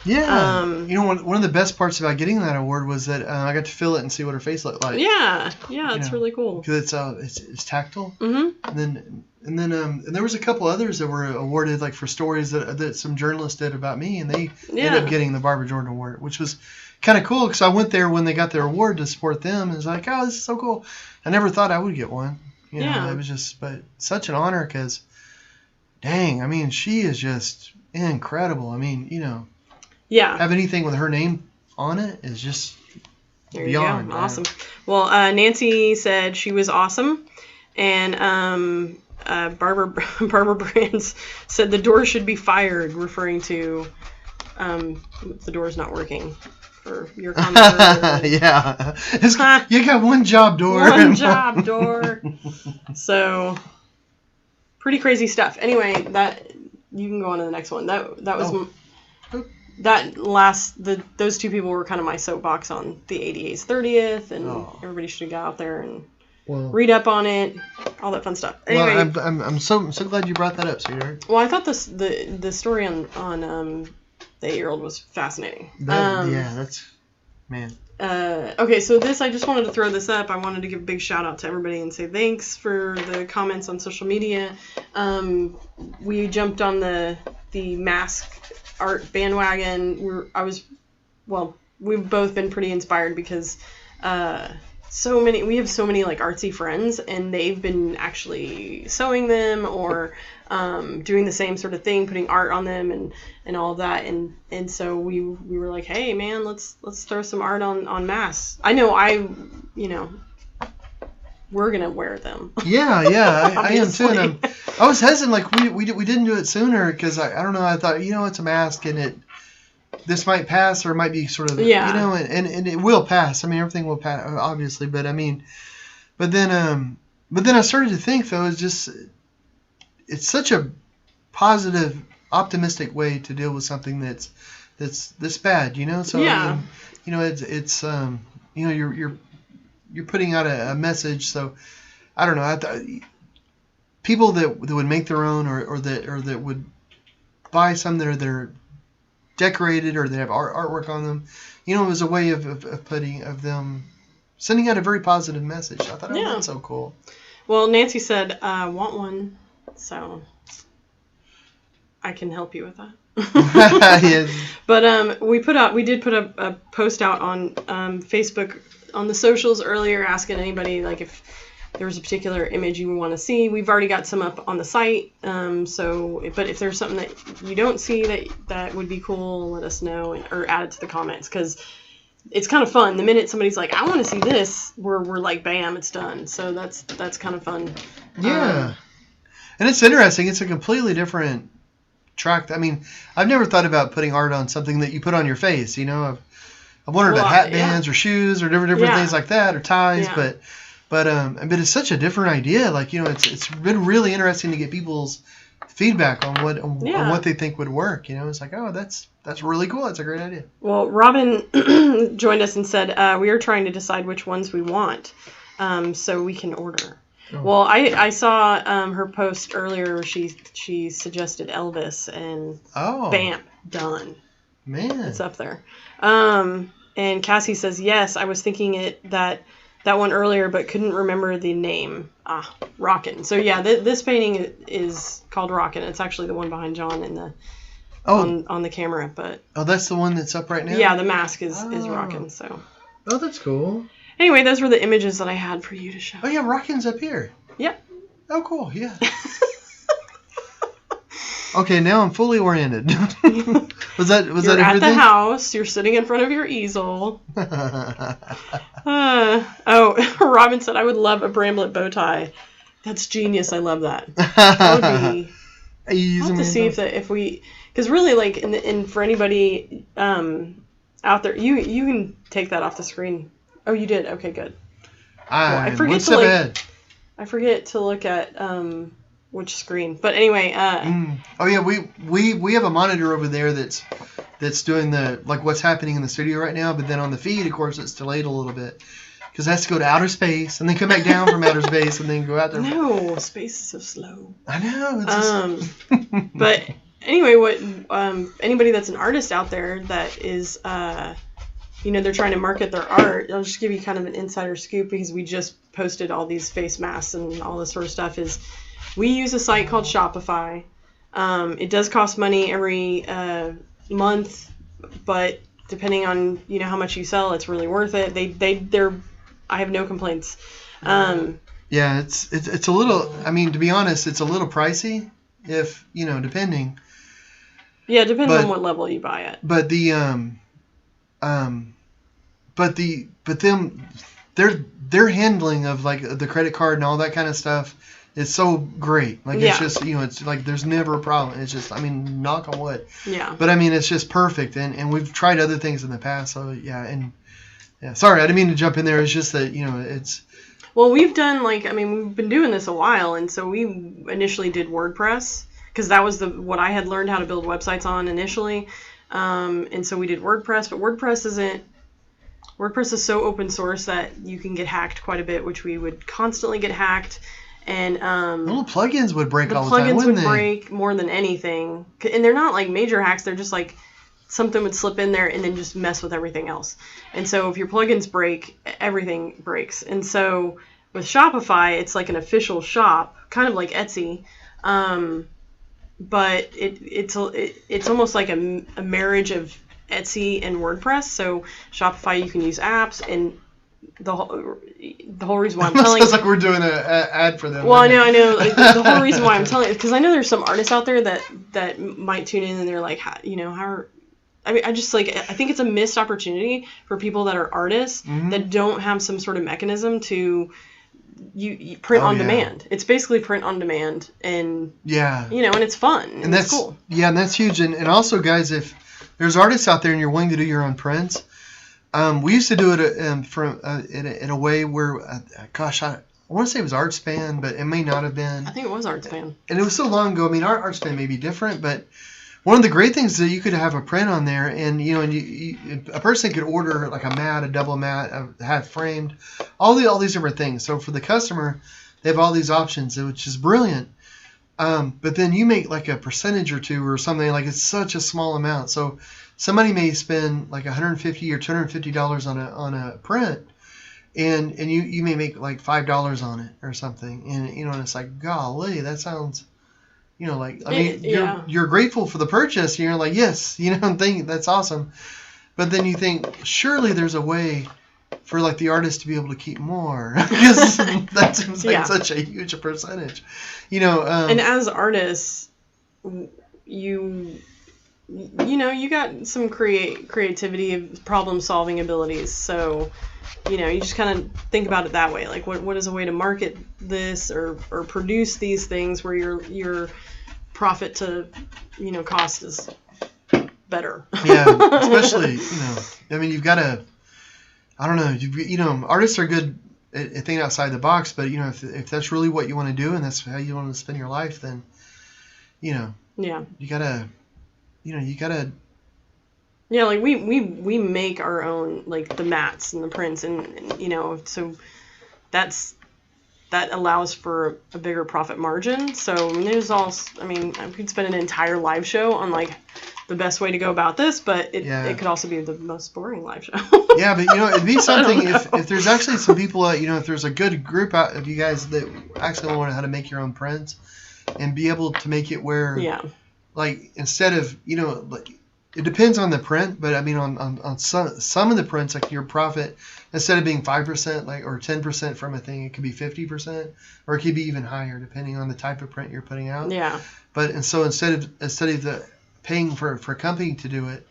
Yeah. You know, one of the best parts about getting that award was that I got to feel it and see what her face looked like. Yeah, it's really cool. Because it's tactile. Mm-hmm. And then there was a couple others that were awarded, like for stories that some journalists did about me, and they ended up getting the Barbara Jordan Award, which was kind of cool because I went there when they got their award to support them, and it's like, oh, this is so cool. I never thought I would get one. You know, it was just, but such an honor because, dang, I mean, she is just incredible. I mean, you know. Yeah. Have anything with her name on it is just there beyond. You go. Awesome. Well, Nancy said she was awesome, and Barbara Brands said the door should be fired, referring to the door's not working for your comment. Yeah. You got one job, door. One job, door. So, pretty crazy stuff. Anyway, that you can go on to the next one. That was those two people were kind of my soapbox on the ADA's 30th, and everybody should go out there and read up on it, all that fun stuff. Anyway, well, I'm so glad you brought that up, sweetheart. Well, I thought the story on the 8-year-old was fascinating. That's man. Okay, so I just wanted to throw this up. I wanted to give a big shout out to everybody and say thanks for the comments on social media. We jumped on the mask art bandwagon. We've both been pretty inspired because we have so many like artsy friends, and they've been actually sewing them or doing the same sort of thing, putting art on them and all of that, and so we were like, hey man, let's throw some art on masks. I know we're gonna wear them. Yeah, I am too. And I was hesitant, like we didn't do it sooner because I don't know. I thought, it's a mask and this might pass or it might be sort of and it will pass. I mean, everything will pass, obviously. But I mean, but then I started to think though, it's such a positive, optimistic way to deal with something that's this bad. So I mean, it's you're putting out a message, so I don't know. People that would make their own, or that would buy some that are decorated or that have artwork on them, it was a way of them sending out a very positive message. I thought, that's so cool. Well, Nancy said, want one, so I can help you with that. Yes. But we did put a post out on Facebook on the socials earlier, asking anybody like if there was a particular image you want to see. We've already got some up on the site, but if there's something that you don't see that would be cool, let us know or add it to the comments, because it's kind of fun. The minute somebody's like, I want to see this, we're like, bam, it's done. So that's kind of fun. Yeah. And it's interesting. It's a completely different track. I mean, I've never thought about putting art on something that you put on your face. I've wondered about hat bands or shoes or different things like that, or ties, but it's such a different idea. Like, it's been really interesting to get people's feedback on what they think would work. It's like, oh, that's really cool. That's a great idea. Well, Robin joined us and said, we are trying to decide which ones we want, so we can order. Oh. Well, I saw her post earlier where she suggested Elvis, and bam, done. Man, it's up there. And Cassie says, yes, I was thinking that one earlier, but couldn't remember the name. Rockin'. So yeah, this painting is called Rockin'. It's actually the one behind John in the on the camera, but that's the one that's up right now. Yeah, the mask is Rockin'. So. Oh, that's cool. Anyway, those were the images that I had for you to show. Oh yeah, Rockin's up here. Yep. Oh, cool. Yeah. Okay, now I'm fully oriented. was that You're everything? at the house. You're sitting in front of your easel. Robin said, I would love a bramblet bow tie. That's genius. I love that. That would be... Are you using I'll have to see if we... Because really, like, in for anybody out there, you can take that off the screen. Oh, you did? Okay, good. I forget to look at which screen. But anyway, Oh yeah, we have a monitor over there that's doing the like what's happening in the studio right now, but then on the feed, of course, it's delayed a little bit because it has to go to outer space and then come back down from outer space and then go out there. No, space is so slow. I know. It's but anyway, what anybody that's an artist out there that is they're trying to market their art. I'll just give you kind of an insider scoop because we just posted all these face masks and all this sort of stuff. Is we use a site called Shopify. It does cost money every month, but depending on how much you sell, it's really worth it. They're I have no complaints. Yeah, it's a little. I mean, to be honest, it's a little pricey if depending. Yeah, it depends on what level you buy it. But their handling of like the credit card and all that kind of stuff is so great. Like it's just it's like there's never a problem. It's just knock on wood. Yeah. But it's just perfect and we've tried other things in the past. So sorry, I didn't mean to jump in there. It's just that it's. Well, we've done we've been doing this a while, and so we initially did WordPress because that was what I had learned how to build websites on initially. And so we did WordPress, but WordPress is so open source that you can get hacked quite a bit, which we would constantly get hacked. And little plugins would break all the time. The plugins would they? break more than anything, and they're not like major hacks. They're just like something would slip in there and then just mess with everything else. And so if your plugins break, everything breaks. And so with Shopify, it's like an official shop, kind of like Etsy. But it's almost like a marriage of Etsy and WordPress. So Shopify, you can use apps, and the whole reason why I'm telling sounds like we're doing an ad for them. Well, I know. Like, the whole reason why I'm telling it because I know there's some artists out there that might tune in and they're like, how are. I think it's a missed opportunity for people that are artists that don't have some sort of mechanism to. You print on demand. It's basically print on demand, and and it's fun, and that's cool. Yeah, and that's huge. And also, guys, if there's artists out there and you're willing to do your own prints, we used to do it in a way where, I want to say it was Artspan, but it may not have been. I think it was Artspan, and it was so long ago. I mean, our Artspan may be different, but one of the great things is that you could have a print on there, and a person could order like a matte, a double matte, a half framed, all these different things. So for the customer, they have all these options, which is brilliant. But then you make like a percentage or two or something, like it's such a small amount. So somebody may spend like $150 or $250 on a print, and you may make like $5 on it or something, and it's like, golly, that sounds. You're grateful for the purchase. And you're like, yes, think that's awesome. But then you think, surely there's a way for like the artist to be able to keep more because that seems like such a huge percentage, And as artists, you got some creativity, problem solving abilities. So, you just kind of think about it that way. Like, what is a way to market this or produce these things where your profit to cost is better. Yeah, especially you've got to. I don't know. Artists are good at thinking outside the box, but if that's really what you want to do and that's how you want to spend your life, then you gotta. Yeah, like we make our own like the mats and the prints and so that allows for a bigger profit margin. So I could spend an entire live show on like the best way to go about this, but it could also be the most boring live show. Yeah, but it'd be something if there's actually some people if there's a good group out of you guys that actually want to learn how to make your own prints and be able to make it where like instead of like it depends on the print, but I mean on some of the prints, like your profit instead of being 5% like or 10% from a thing, it could be 50%, or it could be even higher depending on the type of print you're putting out. Yeah. And so instead of the paying for a company to do it,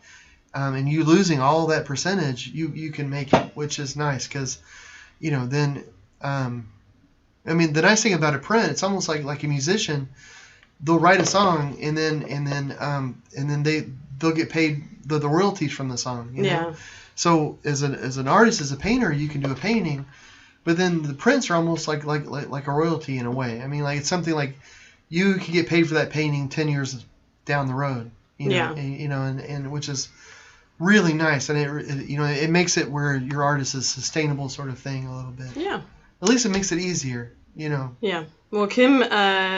and you losing all that percentage, you can make it, which is nice because, then, I mean, the nice thing about a print, it's almost like a musician. They'll write a song and then they'll get paid the royalties from the song. Yeah. So as an artist, as a painter, you can do a painting, but then the prints are almost like a royalty in a way. I mean, like it's something like you can get paid for that painting 10 years down the road. And which is really nice, and it makes it where your art is a sustainable sort of thing a little bit. Yeah. At least it makes it easier. Yeah. Well, Kim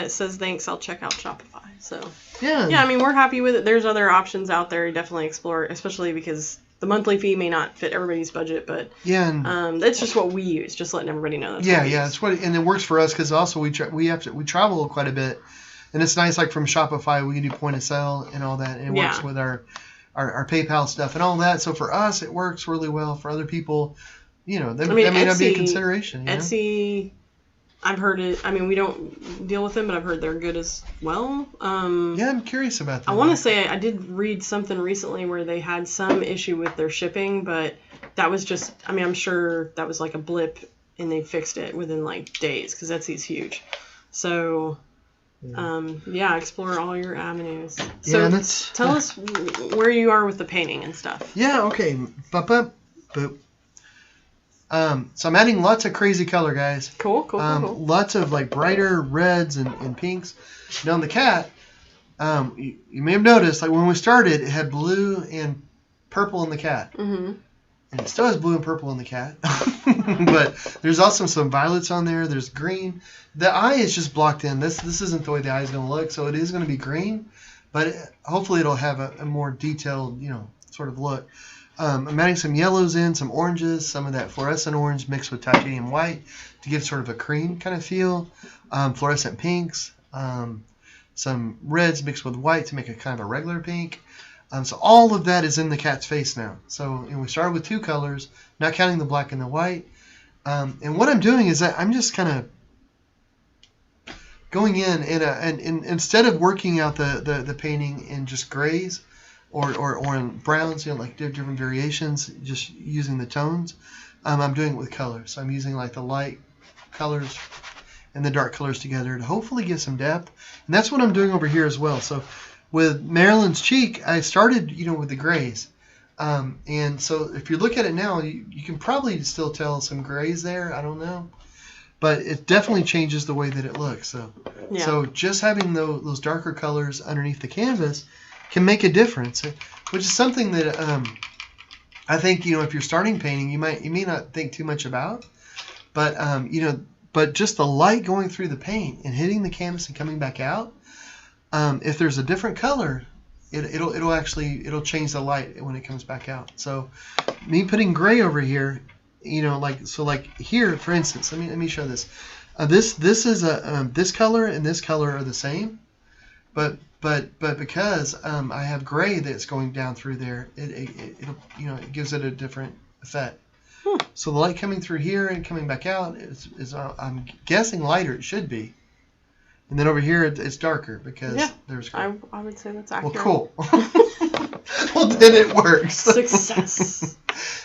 says thanks. I'll check out Shopify. So yeah. I mean, we're happy with it. There's other options out there. Definitely explore, especially because the monthly fee may not fit everybody's budget, but that's just what we use. Just letting everybody know. That's and it works for us because also we travel quite a bit, and it's nice. Like from Shopify, we can do point of sale and all that, and it works with our PayPal stuff and all that. So for us, it works really well. For other people, that may not be a consideration. Etsy. I've heard it. I mean, we don't deal with them, but I've heard they're good as well. I'm curious about that. I want to say I did read something recently where they had some issue with their shipping, but that was just, I mean, I'm sure that was like a blip and they fixed it within like days because Etsy's huge. So, explore all your avenues. So tell us where you are with the painting and stuff. Yeah, okay. Boop. So I'm adding lots of crazy color, guys. Cool. Lots of like brighter reds and pinks. Now on the cat, you may have noticed, like when we started, it had blue and purple in the cat. Mm-hmm. And it still has blue and purple in the cat. But there's also some violets on there. There's green. The eye is just blocked in. This isn't the way the eye is going to look, so it is going to be green. But hopefully it'll have a more detailed, sort of look. I'm adding some yellows in, some oranges, some of that fluorescent orange mixed with titanium white to give sort of a cream kind of feel. Fluorescent pinks, some reds mixed with white to make a kind of a regular pink. So all of that is in the cat's face now. So we started with 2 colors, not counting the black and the white. And what I'm doing is that I'm just kind of going in and instead of working out the painting in just grays, or in browns, like different variations, just using the tones. I'm doing it with colors. So I'm using like the light colors and the dark colors together to hopefully give some depth. And that's what I'm doing over here as well. So with Marilyn's cheek, I started, with the grays. And so if you look at it now, you can probably still tell some grays there. I don't know. But it definitely changes the way that it looks. So just having those darker colors underneath the canvas can make a difference, which is something that I think if you're starting painting, you may not think too much about, but but just the light going through the paint and hitting the canvas and coming back out, if there's a different color, it'll change the light when it comes back out. So me putting gray over here, like here for instance, let me show this. This is this color and this color are the same, but because I have gray that's going down through there, it gives it a different effect. So the light coming through here and coming back out is I'm guessing lighter. It should be, and then over here it's darker because there's gray. I would say that's accurate. Well, cool. Well, then it works. Success.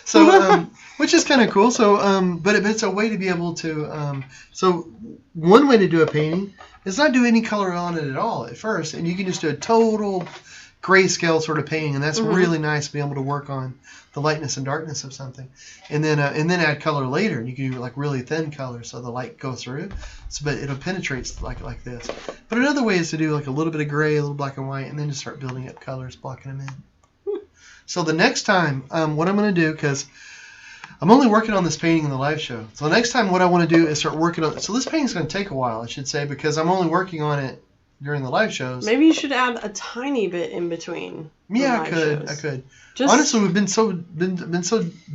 So, which is kind of cool. So, but it's a way to be able to. So, one way to do a painting is not do any color on it at all at first, and you can just do a total grayscale sort of painting, and that's really nice to be able to work on the lightness and darkness of something, and then add color later. And you can do like really thin color so the light goes through, but it'll penetrate like this. But another way is to do like a little bit of gray, a little black and white, and then just start building up colors, blocking them in. So the next time, what I'm going to do, because I'm only working on this painting in the live show. So the next time what I want to do is start working on it. So this painting's going to take a while, I should say, because I'm only working on it during the live shows. Maybe you should add a tiny bit in between. Yeah, I could. Honestly, we've been so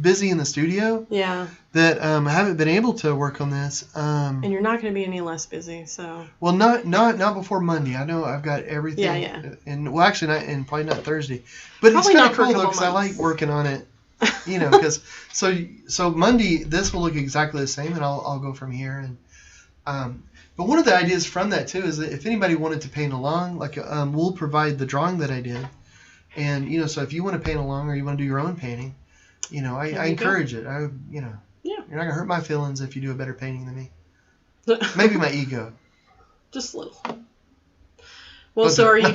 busy in the studio. Yeah. That I haven't been able to work on this. And you're not going to be any less busy, so. Well, not before Monday. I know I've got everything. Yeah. And well, actually, and probably not Thursday. But probably it's kind of cool though because I like working on it. Because so Monday this will look exactly the same, and I'll go from here, But one of the ideas from that too is that if anybody wanted to paint along, like we'll provide the drawing that I did, and so if you want to paint along or you want to do your own painting, I encourage it. Yeah. You're not gonna hurt my feelings if you do a better painting than me. Maybe my ego. Just a little. Well, so are you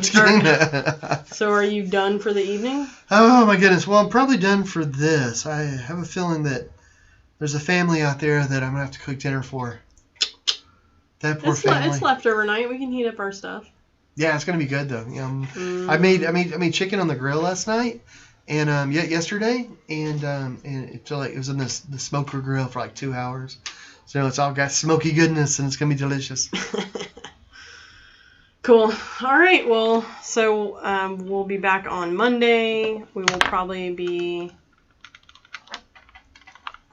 done for the evening? Oh my goodness. Well, I'm probably done for this. I have a feeling that there's a family out there that I'm gonna have to cook dinner for. That poor family. It's leftover night. We can heat up our stuff. Yeah, it's gonna be good though. I made chicken on the grill last night, and yesterday, and it was in the smoker grill for like 2 hours. So it's all got smoky goodness, and it's gonna be delicious. Cool. All right. Well, so we'll be back on Monday. We will probably be,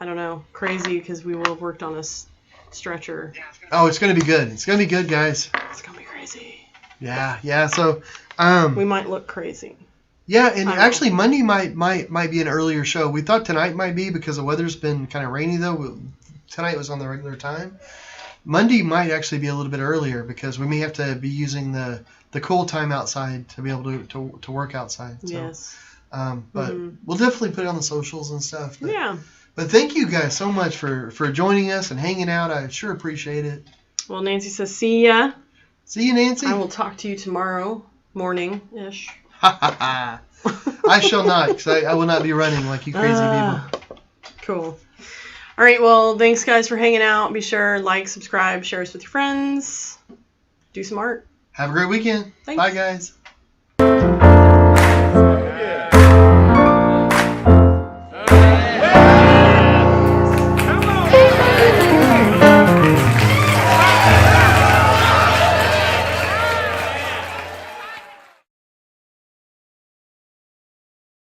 I don't know, crazy because we will have worked on a stretcher. Oh, it's gonna be good. It's gonna be good, guys. It's gonna be crazy. Yeah. So we might look crazy. Yeah, and actually Monday might be an earlier show. We thought tonight might be because the weather's been kind of rainy though. Tonight was on the regular time. Monday might actually be a little bit earlier because we may have to be using the cool time outside to be able to work outside. So, yes. But we'll definitely put it on the socials and stuff. But, yeah. But thank you guys so much for joining us and hanging out. I sure appreciate it. Well, Nancy says, see ya. See you, Nancy. I will talk to you tomorrow morning-ish. I shall not, because I will not be running like you crazy people. Cool. All right, well, thanks, guys, for hanging out. Be sure, like, subscribe, share us with your friends. Do some art. Have a great weekend. Thanks. Bye, guys.